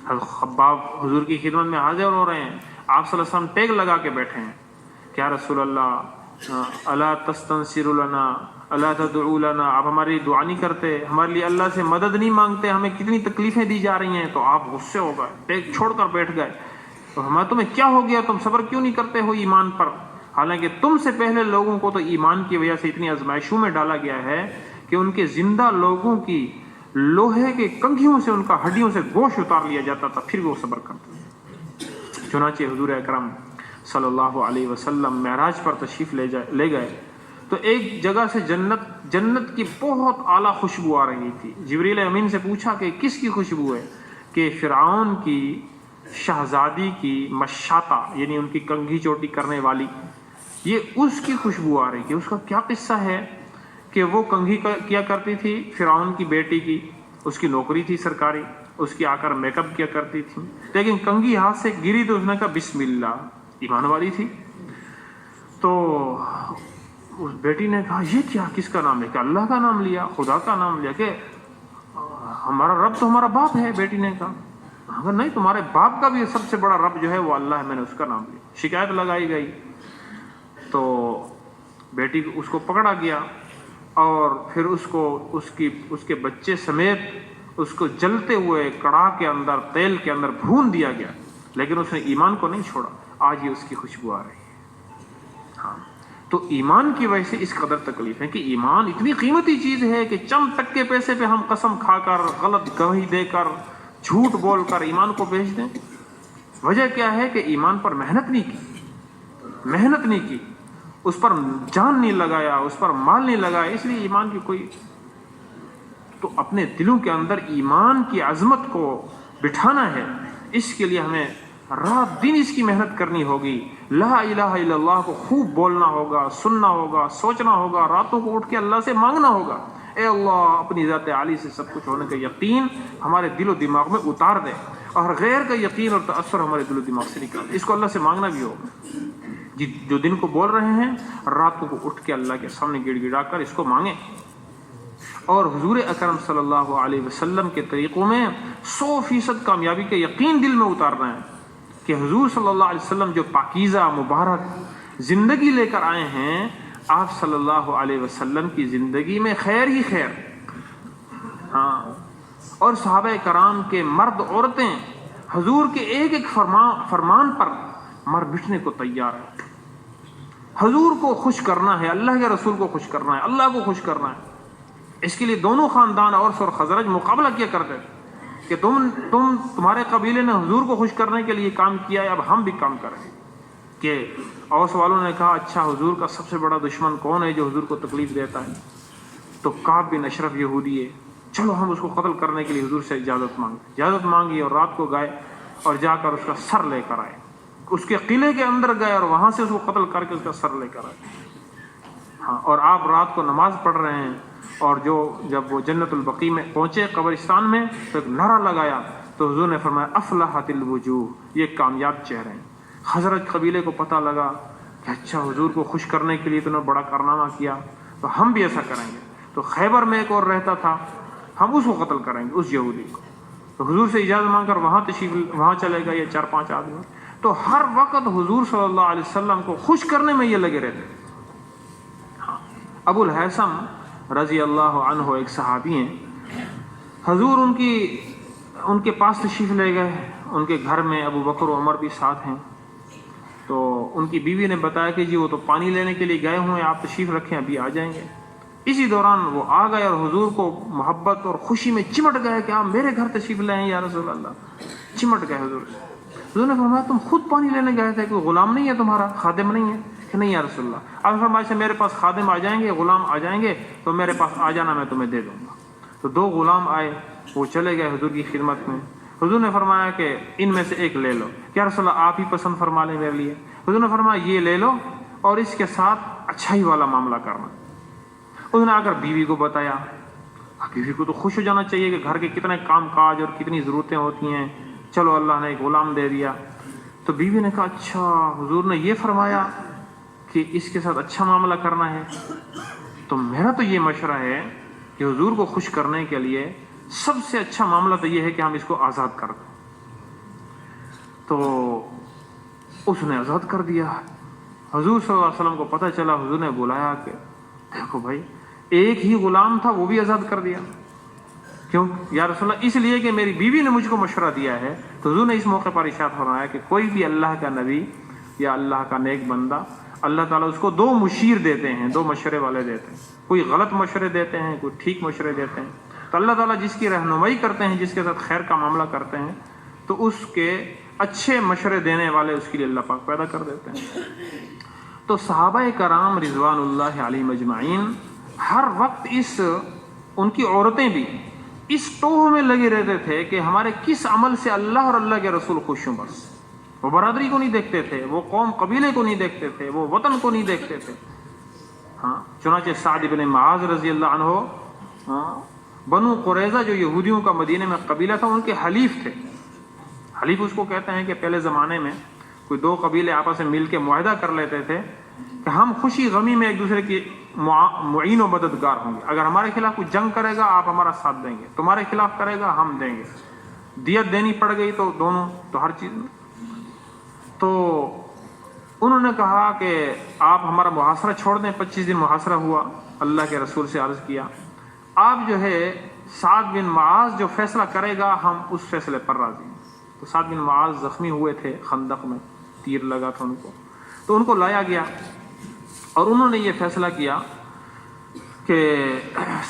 حضرت خباب حضور کی خدمت میں حاضر ہو رہے ہیں، آپ صلی اللہ علیہ وسلم ٹیگ لگا کے بیٹھے ہیں. کیا رسول اللہ الا تستنصر لنا الا تدعو لنا، آپ ہماری دعا نہیں کرتے، ہمارے لیے اللہ سے مدد نہیں مانگتے، ہمیں کتنی تکلیفیں دی جا رہی ہیں. تو آپ غصے ہو گئے، ٹیگ چھوڑ کر بیٹھ گئے. تو تمہیں کیا ہو گیا، تم صبر کیوں نہیں کرتے ہو ایمان پر؟ حالانکہ تم سے پہلے لوگوں کو تو ایمان کی وجہ سے اتنی آزمائشوں میں ڈالا گیا ہے کہ ان کے زندہ لوگوں کی لوہے کے کنگھیوں سے، ان کا ہڈیوں سے گوشت اتار لیا جاتا تھا، پھر وہ صبر کرتے. چنانچہ حضور اکرم صلی اللہ علیہ وسلم معراج پر تشریف لے گئے تو ایک جگہ سے جنت کی بہت اعلیٰ خوشبو آ رہی تھی. جبریل امین سے پوچھا کہ کس کی خوشبو ہے؟ کہ فرعون کی شہزادی کی مشاطہ، یعنی ان کی کنگھی چوٹی کرنے والی، یہ اس کی خوشبو آ رہی تھی. اس کا کیا قصہ ہے کہ وہ کنگھی کیا کرتی تھی فرعون کی بیٹی کی، اس کی نوکری تھی سرکاری، اس کی آ کر میک اپ کیا کرتی تھی، لیکن کنگھی ہاتھ سے گری تو اس نے کہا بسم اللہ، ایمان والی تھی. تو اس بیٹی نے کہا یہ کیا، کس کا نام ہے؟ کہ اللہ کا نام لیا، خدا کا نام لیا. کہ ہمارا رب تو ہمارا باپ ہے. بیٹی نے کہا اگر نہیں، تمہارے باپ کا بھی سب سے بڑا رب جو ہے وہ اللہ ہے، میں نے اس کا نام لیا. شکایت لگائی گئی تو بیٹی اس کو پکڑا گیا اور پھر اس کے بچے سمیت اس کو جلتے ہوئے کڑاہ کے اندر، تیل کے اندر بھون دیا گیا، لیکن اس نے ایمان کو نہیں چھوڑا. آج یہ اس کی خوشبو آ رہی ہے. ہاں، تو ایمان کی وجہ سے اس قدر تکلیف ہے کہ ایمان اتنی قیمتی چیز ہے کہ چند تک کے پیسے پہ ہم قسم کھا کر، غلط گواہی دے کر، جھوٹ بول کر ایمان کو بیچ دیں. وجہ کیا ہے کہ ایمان پر محنت نہیں کی، اس پر جان نہیں لگایا، اس پر مال نہیں لگایا، اس لیے ایمان کی کوئی. تو اپنے دلوں کے اندر ایمان کی عظمت کو بٹھانا ہے، اس کے لیے ہمیں رات دن اس کی محنت کرنی ہوگی. لا الہ الا اللہ کو خوب بولنا ہوگا، سننا ہوگا، سوچنا ہوگا، راتوں کو اٹھ کے اللہ سے مانگنا ہوگا، اے اللہ اپنی ذات عالی سے سب کچھ ہونے کا یقین ہمارے دل و دماغ میں اتار دے، اور غیر کا یقین اور تاثر ہمارے دل و دماغ سے نکال دے. اس کو اللہ سے مانگنا بھی ہوگا. جو دن کو بول رہے ہیں، راتوں کو اٹھ کے اللہ کے سامنے گڑ گڑا کر اس کو مانگیں. اور حضور اکرم صلی اللہ علیہ وسلم کے طریقوں میں 100% کامیابی کے یقین دل میں اتارنا ہے کہ حضور صلی اللہ علیہ وسلم جو پاکیزہ مبارک زندگی لے کر آئے ہیں، آپ صلی اللہ علیہ وسلم کی زندگی میں خیر ہی خیر. ہاں، اور صحابہ کرام کے مرد عورتیں حضور کے ایک ایک فرمان پر مر مٹنے کو تیار ہیں. حضور کو خوش کرنا ہے، اللہ کے رسول کو خوش کرنا ہے، اللہ کو خوش کرنا ہے. اس کے لیے دونوں خاندان اوس اور خزرج مقابلہ کیا کرتے کہ تمہارے قبیلے نے حضور کو خوش کرنے کے لیے کام کیا ہے، اب ہم بھی کام کریں. کہ اوس والوں نے کہا اچھا حضور کا سب سے بڑا دشمن کون ہے جو حضور کو تکلیف دیتا ہے؟ تو کعب بن اشرف یہودی ہے، چلو ہم اس کو قتل کرنے کے لیے حضور سے اجازت مانگی اور رات کو گئے اور جا کر اس کا سر لے کر آئے. اس کے قلعے کے اندر گئے اور وہاں سے اس کو قتل کر کے اس کا سر لے کر آئے. ہاں، اور آپ رات کو نماز پڑھ رہے ہیں، اور جب وہ جنت البقیع میں پہنچے قبرستان میں تو ایک نعرہ لگایا تو حضور نے فرمایا افلحت الوجوہ، یہ کامیاب چہرے ہیں. حضرت قبیلے کو پتہ لگا کہ اچھا حضور کو خوش کرنے کے لیے تو نے بڑا کارنامہ کیا، تو ہم بھی ایسا کریں گے. تو خیبر میں ایک اور رہتا تھا، ہم اس کو قتل کریں گے، اس یہودی کو. تو حضور سے اجازت مانگ کر وہاں چلے گئے یہ 4-5 آدمی. تو ہر وقت حضور صلی اللہ علیہ وسلم کو خوش کرنے میں یہ لگے رہتے. ہاں، ابو الحیثم رضی اللہ عنہ ایک صحابی ہیں. حضور ان کے پاس تشریف لے گئے. ان کے گھر میں ابو بکر و عمر بھی ساتھ ہیں. تو ان کی بیوی نے بتایا کہ جی وہ تو پانی لینے کے لیے گئے ہوئے، آپ تشریف رکھیں، ابھی آ جائیں گے. اسی دوران وہ آ گئے اور حضور کو محبت اور خوشی میں چمٹ گئے کہ آپ میرے گھر تشریف لائیں یا رسول اللہ. چمٹ گئے حضور سے. حضور نے فرمایا تم خود پانی لینے گئے تھے، کوئی غلام نہیں ہے تمہارا، خادم نہیں ہے؟ کہ نہیں یا رسول اللہ. آپ فرمایا میرے پاس خادم آ جائیں گے، غلام آ جائیں گے تو میرے پاس آ جانا، میں تمہیں دے دوں گا. تو 2 غلام آئے، وہ چلے گئے حضور کی خدمت میں. حضور نے فرمایا کہ ان میں سے ایک لے لو. کیا رسول اللہ آپ ہی پسند فرما لیں میرے لیے. حضور نے فرمایا یہ لے لو اور اس کے ساتھ اچھائی والا معاملہ کرنا. اس نے آ کر بیوی کو بتایا. بیوی کو تو خوش ہو جانا چاہیے کہ گھر کے کتنے کام کاج اور کتنی ضرورتیں ہوتی ہیں، چلو اللہ نے ایک غلام دے دیا. تو بیوی نے کہا اچھا حضور نے یہ فرمایا کہ اس کے ساتھ اچھا معاملہ کرنا ہے، تو میرا تو یہ مشورہ ہے کہ حضور کو خوش کرنے کے لیے سب سے اچھا معاملہ تو یہ ہے کہ ہم اس کو آزاد کر دیں. تو اس نے آزاد کر دیا. حضور صلی اللہ علیہ وسلم کو پتہ چلا. حضور نے بلایا کہ دیکھو بھائی، ایک ہی غلام تھا وہ بھی آزاد کر دیا. کیوں یا رسول اللہ؟ اس لیے کہ میری بیوی نے مجھ کو مشورہ دیا ہے. تو حضور نے اس موقع پر ارشاد فرمایا کہ کوئی بھی اللہ کا نبی یا اللہ کا نیک بندہ، اللہ تعالیٰ اس کو 2 مشیر دیتے ہیں، 2 مشورے والے دیتے ہیں. کوئی غلط مشورے دیتے ہیں، کوئی ٹھیک مشورے دیتے ہیں. تو اللہ تعالیٰ جس کی رہنمائی کرتے ہیں، جس کے ساتھ خیر کا معاملہ کرتے ہیں، تو اس کے اچھے مشورے دینے والے اس کے لیے اللہ پاک پیدا کر دیتے ہیں۔ تو صحابہ کرام رضوان اللہ علیہم اجمعین ہر وقت ان کی عورتیں بھی اس ٹوہ میں لگے رہتے تھے کہ ہمارے کس عمل سے اللہ اور اللہ کے رسول خوش ہوں۔ بس وہ برادری کو نہیں دیکھتے تھے، وہ قوم قبیلے کو نہیں دیکھتے تھے، وہ وطن کو نہیں دیکھتے تھے۔ چنانچہ سعد بن معاذ رضی اللہ عنہ بنو قریظہ جو یہودیوں کا مدینے میں قبیلہ تھا، ان کے حلیف تھے۔ حلیف اس کو کہتے ہیں کہ پہلے زمانے میں کوئی دو قبیلے آپس میں مل کے معاہدہ کر لیتے تھے کہ ہم خوشی غمی میں ایک دوسرے کی معین و مددگار ہوں گے۔ اگر ہمارے خلاف کوئی جنگ کرے گا آپ ہمارا ساتھ دیں گے، تمہارے خلاف کرے گا ہم دیں گے، دیت دینی پڑ گئی تو دونوں، تو ہر چیز میں۔ تو انہوں نے کہا کہ آپ ہمارا محاصرہ چھوڑ دیں۔ 25 دن محاصرہ ہوا۔ اللہ کے رسول سے عرض کیا آپ جو ہے سعد بن معاذ جو فیصلہ کرے گا ہم اس فیصلے پر راضی ہیں۔ تو سعد بن معاذ زخمی ہوئے تھے، خندق میں تیر لگا تھا ان کو، تو ان کو لایا گیا اور انہوں نے یہ فیصلہ کیا کہ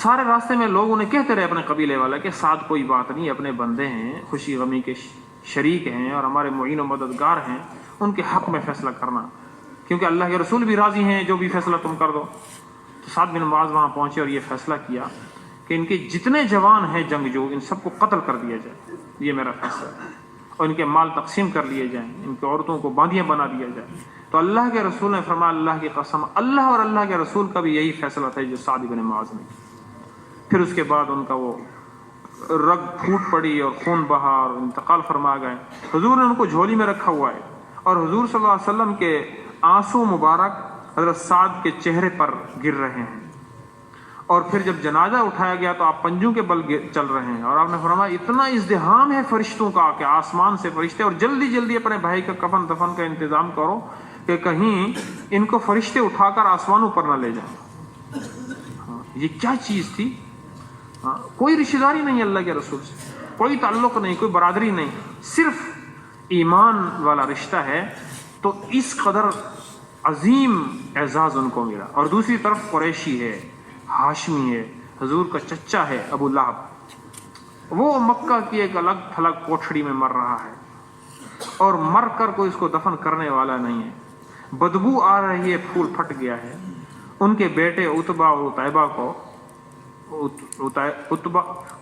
سارے راستے میں لوگ انہیں کہتے رہے اپنے قبیلے والا کہ سعد کوئی بات نہیں، اپنے بندے ہیں، خوشی غمی کے شریک ہیں اور ہمارے معین و مددگار ہیں، ان کے حق میں فیصلہ کرنا، کیونکہ اللہ کے رسول بھی راضی ہیں، جو بھی فیصلہ تم کر دو۔ تو سعد بن معاذ وہاں پہنچے اور یہ فیصلہ کیا کہ ان کے جتنے جوان ہیں جنگجو ان سب کو قتل کر دیا جائے، یہ میرا فیصلہ ہے، اور ان کے مال تقسیم کر لیے جائیں، ان کی عورتوں کو باندیاں بنا دیا جائے۔ تو اللہ کے رسول نے فرمایا اللہ کی قسم، اللہ اور اللہ کے رسول کا بھی یہی فیصلہ تھا جو سعد بن معاذ نے کیا۔ پھر اس کے بعد ان کا وہ رگ پھوٹ پڑی اور خون بہا اور انتقال فرما گئے۔ حضور نے ان کو جھولی میں رکھا ہوا ہے اور حضور صلی اللہ علیہ وسلم کے آنسو مبارک حضرت سعد کے چہرے پر گر رہے ہیں، اور پھر جب جنازہ اٹھایا گیا تو آپ پنجوں کے بل چل رہے ہیں، اور آپ نے فرمایا اتنا ازدحام ہے فرشتوں کا کہ آسمان سے فرشتے، اور جلدی جلدی اپنے بھائی کا کفن دفن کا انتظام کرو کہ کہیں ان کو فرشتے اٹھا کر آسمانوں پر نہ لے جائیں۔ یہ کیا چیز تھی؟ کوئی رشتہ داری نہیں اللہ کے رسول سے، کوئی تعلق نہیں، کوئی برادری نہیں، صرف ایمان والا رشتہ ہے۔ تو اس قدر عظیم اعزاز ان کو ملا۔ اور دوسری طرف قریشی ہے، ہاشمی ہے، حضور کا چچا ہے ابو لہب، وہ مکہ کی ایک الگ تھلگ کوٹھڑی میں مر رہا ہے اور مر کر کوئی اس کو دفن کرنے والا نہیں ہے، بدبو آ رہی ہے، پھول پھٹ گیا ہے۔ ان کے بیٹے عتبہ اور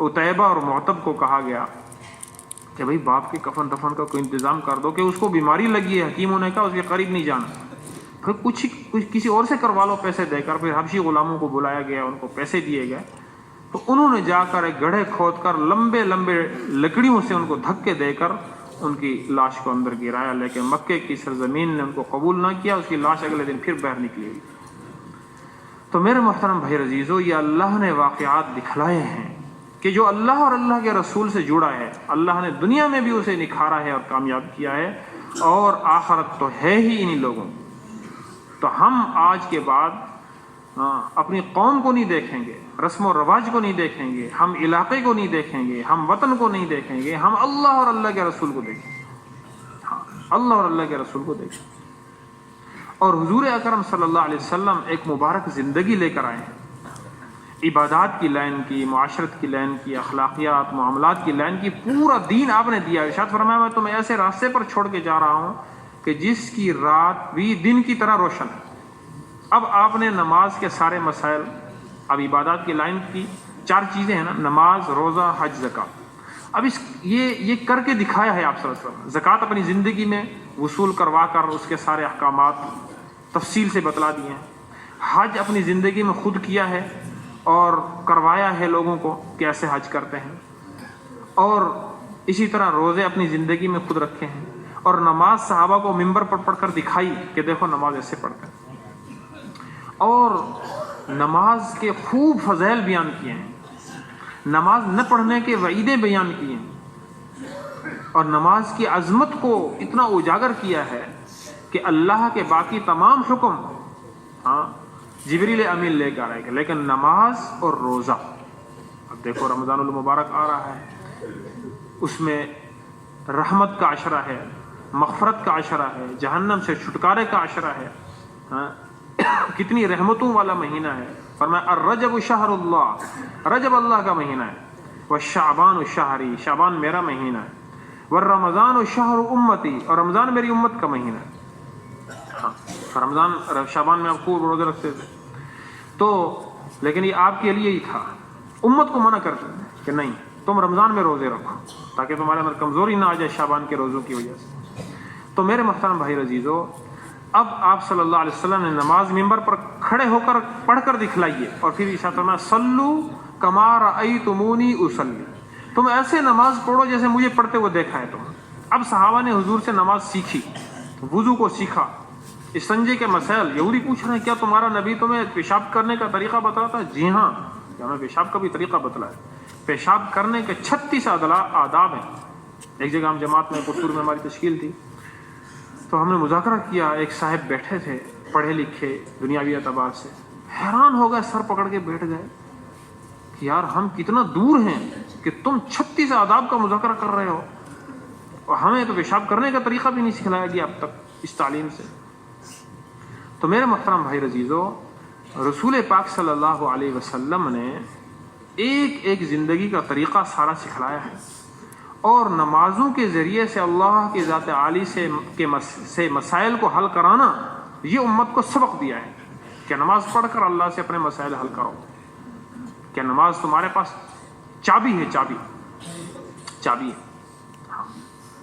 عتیبہ اور معتب کو کہا گیا کہ بھئی باپ کے کفن دفن کا کوئی انتظام کر دو، کہ اس کو بیماری لگی ہے، حکیموں نے کہا اس کے قریب نہیں جانا، پھر کچھ کسی اور سے کروا لو پیسے دے کر۔ پھر حبشی غلاموں کو بلایا گیا، ان کو پیسے دیے گئے، تو انہوں نے جا کر ایک گڑھے کھود کر لمبے لمبے لکڑیوں سے ان کو دھکے دے کر ان کی لاش کو اندر گرایا، لیکن مکے کی سرزمین نے ان کو قبول نہ کیا، اس کی لاش اگلے دن پھر باہر نکلی۔ تو میرے محترم بھائی عزیزو، یہ اللہ نے واقعات دکھلائے ہیں کہ جو اللہ اور اللہ کے رسول سے جڑا ہے اللہ نے دنیا میں بھی اسے نکھارا ہے اور کامیاب کیا ہے، اور آخرت تو ہے ہی انہی لوگوں۔ تو ہم آج کے بعد اپنی قوم کو نہیں دیکھیں گے، رسم و رواج کو نہیں دیکھیں گے، ہم علاقے کو نہیں دیکھیں گے، ہم وطن کو نہیں دیکھیں گے، ہم اللہ اور اللہ کے رسول کو دیکھیں گے۔ اللہ اور اللہ کے رسول کو دیکھیں۔ اور حضور اکرم صلی اللہ علیہ وسلم ایک مبارک زندگی لے کر آئے ہیں، عبادات کی لائن کی، معاشرت کی لائن کی، اخلاقیات معاملات کی لائن کی، پورا دین آپ نے دیا۔ ارشاد فرمایا میں تمہیں ایسے راستے پر چھوڑ کے جا رہا ہوں کہ جس کی رات بھی دن کی طرح روشن ہے۔ اب آپ نے نماز کے سارے مسائل، اب عبادات کی لائن کی 4 چیزیں ہیں نا، نماز، روزہ، حج، زکوٰۃ، اب یہ کر کے دکھایا ہے آپ صلی اللہ علیہ وسلم۔ زکوٰۃ اپنی زندگی میں وصول کروا کر اس کے سارے احکامات تفصیل سے بتلا دیے ہیں۔ حج اپنی زندگی میں خود کیا ہے اور کروایا ہے لوگوں کو کیسے حج کرتے ہیں، اور اسی طرح روزے اپنی زندگی میں خود رکھے ہیں، اور نماز صحابہ کو منبر پر پڑھ کر دکھائی کہ دیکھو نماز ایسے پڑھتے ہیں، اور نماز کے خوب فضائل بیان کیے ہیں، نماز نہ پڑھنے کے وعیدیں بیان کیے ہیں، اور نماز کی عظمت کو اتنا اجاگر کیا ہے کہ اللہ کے باقی تمام حکم جبریل امین لے کر آئے گا، لیکن نماز اور روزہ، اب دیکھو رمضان المبارک آ رہا ہے، اس میں رحمت کا عشرہ ہے، مغفرت کا عشرہ ہے، جہنم سے چھٹکارے کا عشرہ ہے، کتنی رحمتوں والا مہینہ ہے۔ فرمایا الرجب شہر اللہ، رجب اللہ کا مہینہ ہے، والشعبان شہری، شعبان میرا مہینہ ہے، والرمضان شہر امتی، اور رمضان میری امت کا مہینہ ہے. ہاں رمضان شعبان میں آپ خوب روزے رکھتے تھے تو، لیکن یہ آپ کے لیے ہی تھا. امت کو منع کرتے تھے کہ نہیں تم رمضان میں روزے رکھو تاکہ تمہارے اندر کمزوری نہ آ جائے شعبان کے روزوں کی وجہ سے. تو میرے محترم بھائی عزیزو، اب آپ صلی اللہ علیہ وسلم نے نماز ممبر پر کھڑے ہو کر پڑھ کر دکھلائیے، اور پھر ارشاد فرمایا صلو کما رأیتمونی اصلی، تم ایسے نماز پڑھو جیسے مجھے پڑھتے ہوئے دیکھا ہے تم. اب صحابہ نے حضور سے نماز سیکھی، وضو کو سیکھا، استنجے کے مسائل. یہودی پوچھ رہے ہیں کیا تمہارا نبی تمہیں پیشاب کرنے کا طریقہ بتاتا ہے؟ جی ہاں، ہمیں پیشاب کا بھی طریقہ بتلا ہے. پیشاب کرنے کے 36 آداب ہیں. ایک جگہ ہم جماعت میں پتور میں ہماری تشکیل تھی تو ہم نے مذاکرہ کیا. ایک صاحب بیٹھے تھے پڑھے لکھے دنیاوی اعتبار سے، حیران ہو گئے، سر پکڑ کے بیٹھ گئے کہ یار ہم کتنا دور ہیں کہ تم 36 آداب کا مذاکرہ کر رہے ہو، اور ہمیں تو پیشاب کرنے کا طریقہ بھی نہیں سکھلایا گیا اب تک اس تعلیم سے. تو میرے محترم بھائی عزیزو، رسول پاک صلی اللہ علیہ وسلم نے ایک ایک زندگی کا طریقہ سارا سکھلایا ہے، اور نمازوں کے ذریعے سے اللہ کی ذات عالی سے مسائل کو حل کرانا، یہ امت کو سبق دیا ہے کہ نماز پڑھ کر اللہ سے اپنے مسائل حل کرو. کہ نماز تمہارے پاس چابی ہے، چابی ہے.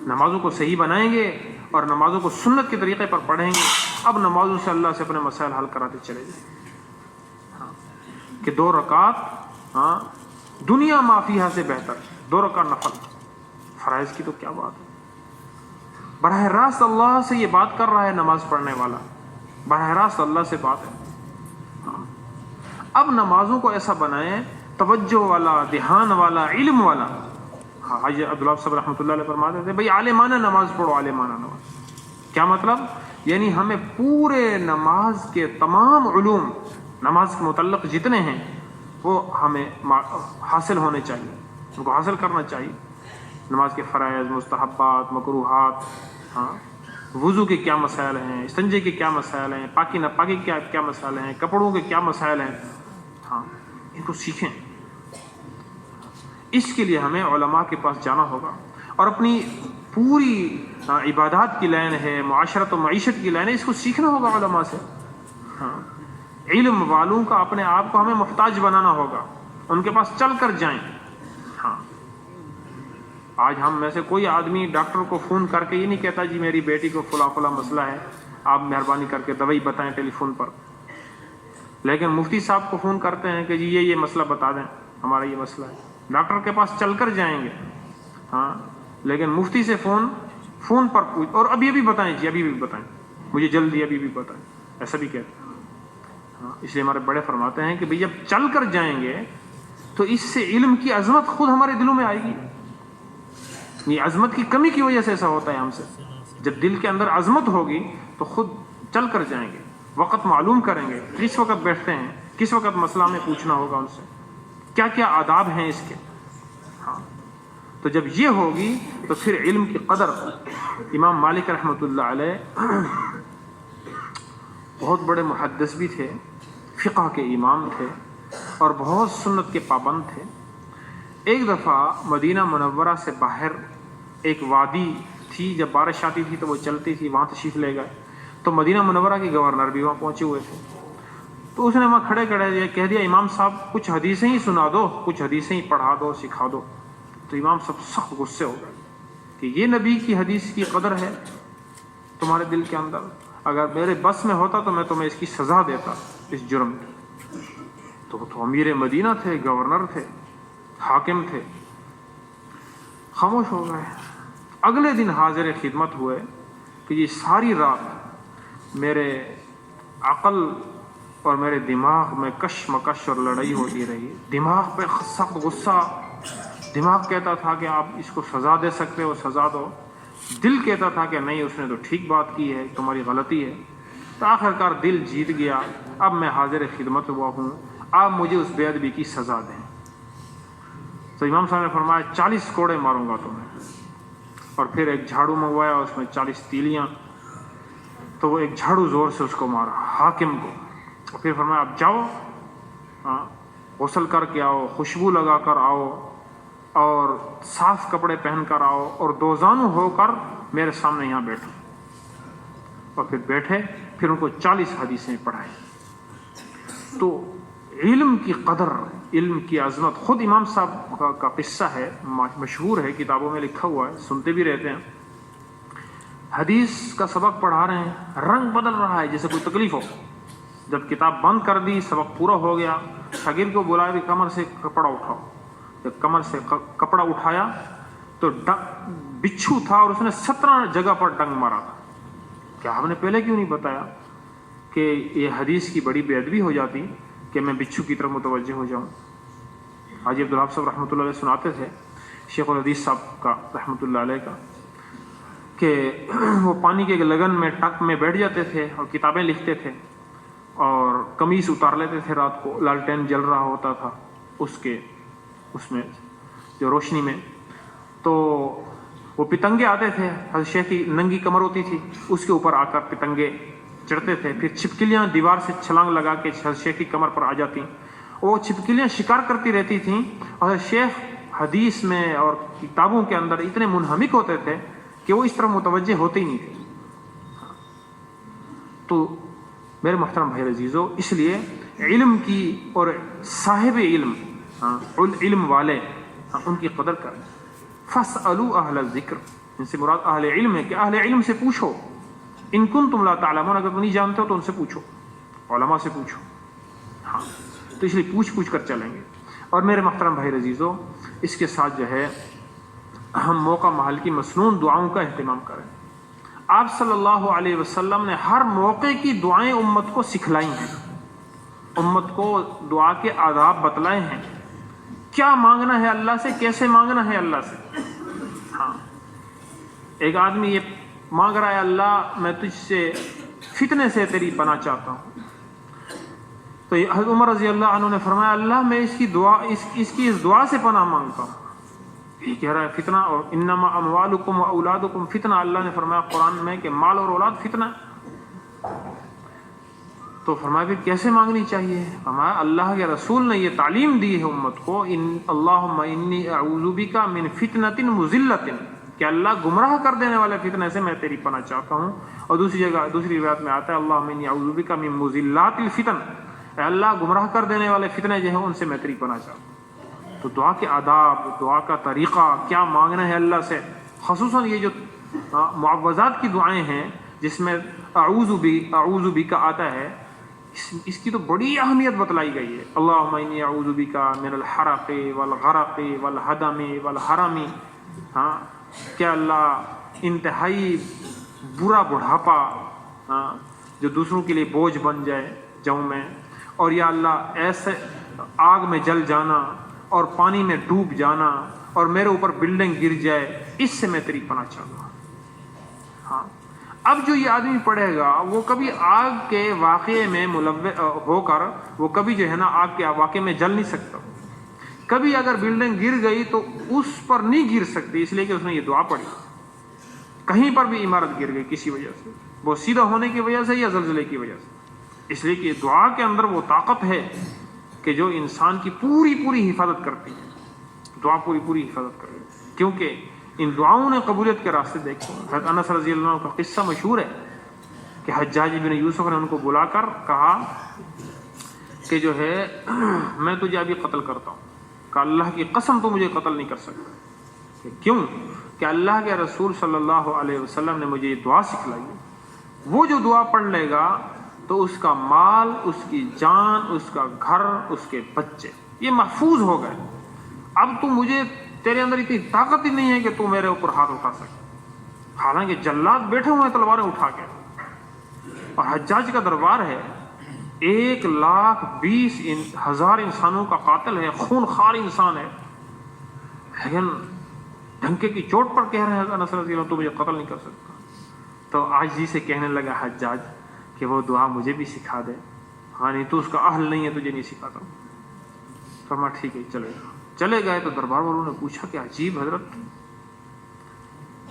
نمازوں کو صحیح بنائیں گے اور نمازوں کو سنت کے طریقے پر پڑھیں گے، اب نمازوں سے اللہ سے اپنے مسائل حل کراتے چلے جائیں. کہ 2 رکعت دنیا مافیہ سے بہتر، 2 رکعت نفل. فرائض کی تو کیا بات ہے، براہ راست اللہ سے یہ بات کر رہا ہے نماز پڑھنے والا، براہ راست اللہ سے بات ہے. اب نمازوں کو ایسا بنائیں توجہ والا، دھیان والا، علم والا. حاجی عبداللہ صاحب رحمۃ اللہ علیہ فرماتے تھے بھائی عالمانہ نماز پڑھو، عالمانہ نماز. کیا مطلب؟ یعنی ہمیں پورے نماز کے تمام علوم، نماز کے متعلق جتنے ہیں وہ ہمیں حاصل ہونے چاہیے، ان کو حاصل کرنا چاہیے. نماز کے فرائض، مستحبات، مکروہات، وضو کے کیا مسائل ہیں، استنجے کے کیا مسائل ہیں، پاکی ناپاکی کے کیا مسائل ہیں، کپڑوں کے کیا مسائل ہیں، ان کو سیکھیں. اس کے لیے ہمیں علماء کے پاس جانا ہوگا، اور اپنی پوری عبادات کی لائن ہے، معاشرت و معیشت کی لائن ہے، اس کو سیکھنا ہوگا علماء سے. علم والوں کا اپنے آپ کو ہمیں محتاج بنانا ہوگا، ان کے پاس چل کر جائیں. آج ہم میں سے کوئی آدمی ڈاکٹر کو فون کر کے یہ نہیں کہتا جی میری بیٹی کو فلاں مسئلہ ہے، آپ مہربانی کر کے دوائی بتائیں ٹیلی فون پر. لیکن مفتی صاحب کو فون کرتے ہیں کہ جی یہ مسئلہ بتا دیں، ہمارا یہ مسئلہ ہے. ڈاکٹر کے پاس چل کر جائیں گے، لیکن مفتی سے فون پر پوچھ، اور ابھی بتائیں جی، ابھی بھی بتائیں، مجھے جلدی ابھی بھی بتائیں، ایسا بھی کہتے ہیں. اس لیے ہمارے بڑے فرماتے ہیں کہ بھئی جب چل کر جائیں گے تو اس سے علم کی عظمت خود ہمارے دلوں میں آئے گی. یہ عظمت کی کمی کی وجہ سے ایسا ہوتا ہے ہم سے. جب دل کے اندر عظمت ہوگی تو خود چل کر جائیں گے، وقت معلوم کریں گے، کس وقت بیٹھتے ہیں، کس وقت مسئلہ ہمیں پوچھنا ہوگا ان سے، کیا کیا آداب ہیں اس کے. تو جب یہ ہوگی تو پھر علم کی قدر. امام مالک رحمۃ اللہ علیہ بہت بڑے محدث بھی تھے، فقہ کے امام تھے، اور بہت سنت کے پابند تھے. ایک دفعہ مدینہ منورہ سے باہر ایک وادی تھی، جب بارش آتی تھی تو وہ چلتی تھی، وہاں تشریف لے گئے. تو مدینہ منورہ کے گورنر بھی وہاں پہنچے ہوئے تھے. تو اس نے وہاں کھڑے کہہ دیا امام صاحب کچھ حدیثیں ہی سنا دو، کچھ حدیثیں ہی پڑھا دو، سکھا دو. تو امام صاحب سخت غصے ہو گئے کہ یہ نبی کی حدیث کی قدر ہے تمہارے دل کے اندر؟ اگر میرے بس میں ہوتا تو میں تمہیں اس کی سزا دیتا، اس جرم کی. تو امیر مدینہ تھے، گورنر تھے، حاکم تھے، خاموش ہو گئے. اگلے دن حاضر خدمت ہوئے کہ یہ ساری رات میرے عقل اور میرے دماغ میں کشمکش اور لڑائی ہوتی رہی. دماغ پہ سخت غصہ، دماغ کہتا تھا کہ آپ اس کو سزا دے سکتے ہو، سزا دو. دل کہتا تھا کہ نہیں، اس نے تو ٹھیک بات کی ہے، تمہاری غلطی ہے. تو آخرکار دل جیت گیا. اب میں حاضر خدمت ہوا ہوں، آپ مجھے اس بے ادبی کی سزا دیں. تو امام صاحب نے فرمایا 40 کوڑے ماروں گا تمہیں. اور پھر ایک جھاڑو منگوایا، اس میں 40 تیلیاں. تو وہ ایک جھاڑو زور سے اس کو مارا، حاکم کو. اور پھر فرمایا اب جاؤ، غسل کر کے آؤ، خوشبو لگا کر آؤ، اور صاف کپڑے پہن کر آؤ اور دوزانو ہو کر میرے سامنے یہاں بیٹھو. اور پھر بیٹھے, پھر ان کو 40 حدیثیں پڑھائیں. تو علم کی قدر, علم کی عظمت, خود امام صاحب کا قصہ ہے, مشہور ہے, کتابوں میں لکھا ہوا ہے, سنتے بھی رہتے ہیں. حدیث کا سبق پڑھا رہے ہیں, رنگ بدل رہا ہے جیسے کوئی تکلیف ہو. جب کتاب بند کر دی, سبق پورا ہو گیا, شاگرد کو بلایا بھی کمر سے کپڑا اٹھاؤ. جب کمر سے کپڑا اٹھایا تو بچھو تھا اور اس نے 17 جگہ پر ڈنگ مارا تھا. کیا آپ نے پہلے کیوں نہیں بتایا کہ یہ حدیث کی بڑی بے ادبی ہو جاتی کہ میں بچھو کی طرف متوجہ ہو جاؤں. حاجی عبدالوہاب صاحب رحمۃ اللہ علیہ سناتے تھے, شیخ الحدیث صاحب کا رحمۃ اللہ علیہ کا, کہ وہ پانی کے لگن میں ٹک میں بیٹھ جاتے تھے اور کتابیں لکھتے تھے اور قمیص اتار لیتے تھے رات کو, لالٹین جل رہا ہوتا تھا اس میں جو روشنی میں. تو وہ پتنگے آتے تھے, حضرت شیخ کی ننگی کمر ہوتی تھی, اس کے اوپر آ کر پتنگے چڑھتے تھے. پھر چھپکلیاں دیوار سے چھلانگ لگا کے حضرت شیخ کی کمر پر آ جاتی. وہ چھپکلیاں شکار کرتی رہتی تھیں اور شیخ حدیث میں اور کتابوں کے اندر اتنے منہمک ہوتے تھے کہ وہ اس طرف متوجہ ہوتے ہی نہیں تھے. تو میرے محترم بھائی عزیزو, اس لیے علم کی اور صاحب علم, علم والے, ان کی قدر کریں. فاسألوا اہل الذکر, ان سے مراد اہل علم ہے کہ اہل علم سے پوچھو. ان کنتم لا تعلمون, اگر تم نہیں جانتے ہو تو ان سے پوچھو, علماء سے پوچھو. ہاں, تو اس لیے پوچھ کر چلیں گے. اور میرے محترم بھائی عزیزو, اس کے ساتھ جو ہے ہم موقع محل کی مسنون دعاؤں کا اہتمام کریں. آپ صلی اللہ علیہ وسلم نے ہر موقع کی دعائیں امت کو سکھلائی ہیں, امت کو دعا کے آداب بتلائے ہیں, کیا مانگنا ہے اللہ سے, کیسے مانگنا ہے اللہ سے. ہاں, ایک آدمی یہ مانگ رہا ہے, اللہ میں تجھ سے فتنے سے تیری پناہ چاہتا ہوں. تو حضرت عمر رضی اللہ عنہ نے فرمایا, اللہ میں اس کی دعا سے پناہ مانگتا ہوں. یہ کہہ رہا ہے فتنہ, اور انما اموالکم و اولادکم فتنہ, اللہ نے فرمایا قرآن میں کہ مال اور اولاد فتنہ. تو فرمایا پھر کیسے مانگنی چاہیے؟ فرمایا اللہ کے رسول نے یہ تعلیم دی ہے امت کو, اللہم انی اعوذ بک من فتنۃ مضلۃ, کہ اللہ گمراہ کر دینے والے فتنے سے میں تیری پناہ چاہتا ہوں. اور دوسری روایت میں آتا ہے اللہم انی اعوذ بک من مضلات الفتن, اے اللہ گمراہ کر دینے والے فتنے جو ہیں ان سے میں تیری پناہ چاہتا ہوں. تو دعا کے آداب, دعا کا طریقہ, کیا مانگنا ہے اللہ سے, خصوصاً یہ جو معوذات کی دعائیں ہیں جس میں اعوذ بک آتا ہے, اس کی تو بڑی اہمیت بتلائی گئی ہے. اللہم انی اعوذ بک من الحرق والغرق والہدم والحرم. ہاں, کہ اللہ انتہائی برا بڑھاپا جو دوسروں کے لیے بوجھ بن جائے جاؤں میں, اور یا اللہ ایسے آگ میں جل جانا اور پانی میں ڈوب جانا اور میرے اوپر بلڈنگ گر جائے, اس سے میں تیری پناہ چاہتا ہوں. ہاں, اب جو یہ آدمی پڑھے گا وہ کبھی آگ کے واقعے میں ملوث ہو کر وہ کبھی جو ہے نا آگ کے واقعے میں جل نہیں سکتا. کبھی اگر بلڈنگ گر گئی تو اس پر نہیں گر سکتی, اس لیے کہ اس نے یہ دعا پڑھی. کہیں پر بھی عمارت گر گئی کسی وجہ سے, وہ سیدھا ہونے کی وجہ سے یا زلزلے کی وجہ سے, اس لیے کہ دعا کے اندر وہ طاقت ہے کہ جو انسان کی پوری حفاظت کرتی ہے. دعا پوری حفاظت کرتی ہے, کیونکہ ان دعاؤں نے قبولیت کے راستے دیکھے. حضرت انس رضی اللہ عنہ کا قصہ مشہور ہے کہ حجاج بن یوسف نے ان کو بلا کر کہا کہ جو ہے میں تجھے ابھی قتل کرتا ہوں. کہ اللہ کی قسم تو مجھے قتل نہیں کر سکتا. کیوں؟ کہ اللہ کے رسول صلی اللہ علیہ وسلم نے مجھے یہ دعا سکھلائی ہے, وہ جو دعا پڑھ لے گا تو اس کا مال, اس کی جان, اس کا گھر, اس کے بچے یہ محفوظ ہو گئے. اب تو مجھے, تیرے اندر اتنی طاقت ہی نہیں ہے کہ تو میرے اوپر ہاتھ اٹھا سکے. حالانکہ جلاد بیٹھے ہوئے ہیں تلواریں اٹھا کے, اور حجاج کا دربار ہے, 1,20,000 انسانوں کا قاتل ہے, خون خار انسان ہے, لیکن ڈھنکے کی چوٹ پر کہہ رہے ہیں انس رضی اللہ تو مجھے قتل نہیں کر سکتا. تو عاجزی سے کہنے لگا حجاج کہ وہ دعا مجھے بھی سکھا دے. ہاں نہیں تو اس کا اہل نہیں ہے, تجھے نہیں سکھاتا. فرمایا ٹھیک ہے چلے گئے. تو دربار والوں نے پوچھا کہ عجیب حضرت.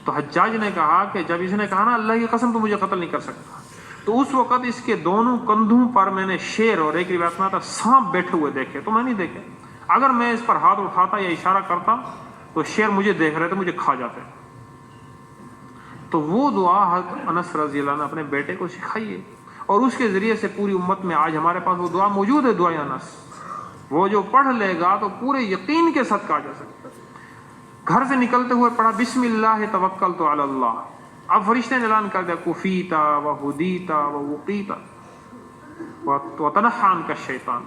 تو حجاج نے کہا کہ جب اس نے کہا نا اللہ کی قسم تو مجھے قتل نہیں کر سکتا, تو اس وقت اس کے دونوں کندھوں پر میں نے شیر اور ایک روایت میں آتا سانپ بیٹھے ہوئے دیکھے. تو میں نہیں دیکھے, اگر میں اس پر ہاتھ اٹھاتا یا اشارہ کرتا تو شیر مجھے دیکھ رہے تھے، مجھے کھا جاتے. تو وہ دعا حضرت انس رضی اللہ عنہ اپنے بیٹے کو سکھائیے، اور اس کے ذریعے سے پوری امت میں آج ہمارے پاس وہ دعا موجود ہے، دعائے انس. وہ جو پڑھ لے گا تو پورے یقین کے ساتھ کہا جا سکتا ہے. گھر سے نکلتے ہوئے پڑھا بسم اللہ توکلت علی اللہ، اب فرشتے نے اعلان کر دیا کفیتا و ہدیتا و وقیتا وتنحى عنك الشیطان،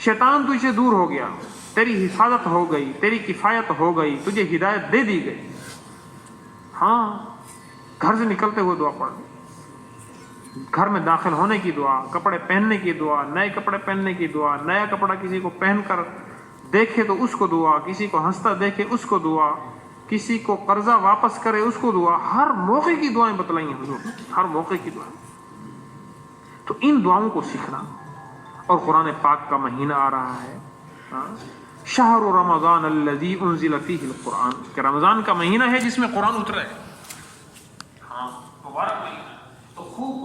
شیطان تجھ سے دور ہو گیا، تیری حفاظت ہو گئی، تیری کفایت ہو گئی، تجھے ہدایت دے دی گئی. ہاں، گھر سے نکلتے ہوئے دعا پڑھ، گھر میں داخل ہونے کی دعا، کپڑے پہننے کی دعا، نئے کپڑے پہننے کی دعا، نیا کپڑا کسی کو پہن کر دیکھے تو اس کو دعا، کسی کو ہنستا دیکھے اس کو دعا، کسی کو قرضہ واپس کرے اس کو دعا. ہر موقع کی دعائیں بتلائی ہیں حضور، ہر موقع کی دعائیں. تو ان دعاؤں کو سیکھنا. اور قرآن پاک کا مہینہ آ رہا ہے، شہر رمضان الذی انزل فیہ القرآن، کہ رمضان کا مہینہ ہے جس میں قرآن اترا ہے. ہاں، مبارک مہینہ. تو خوب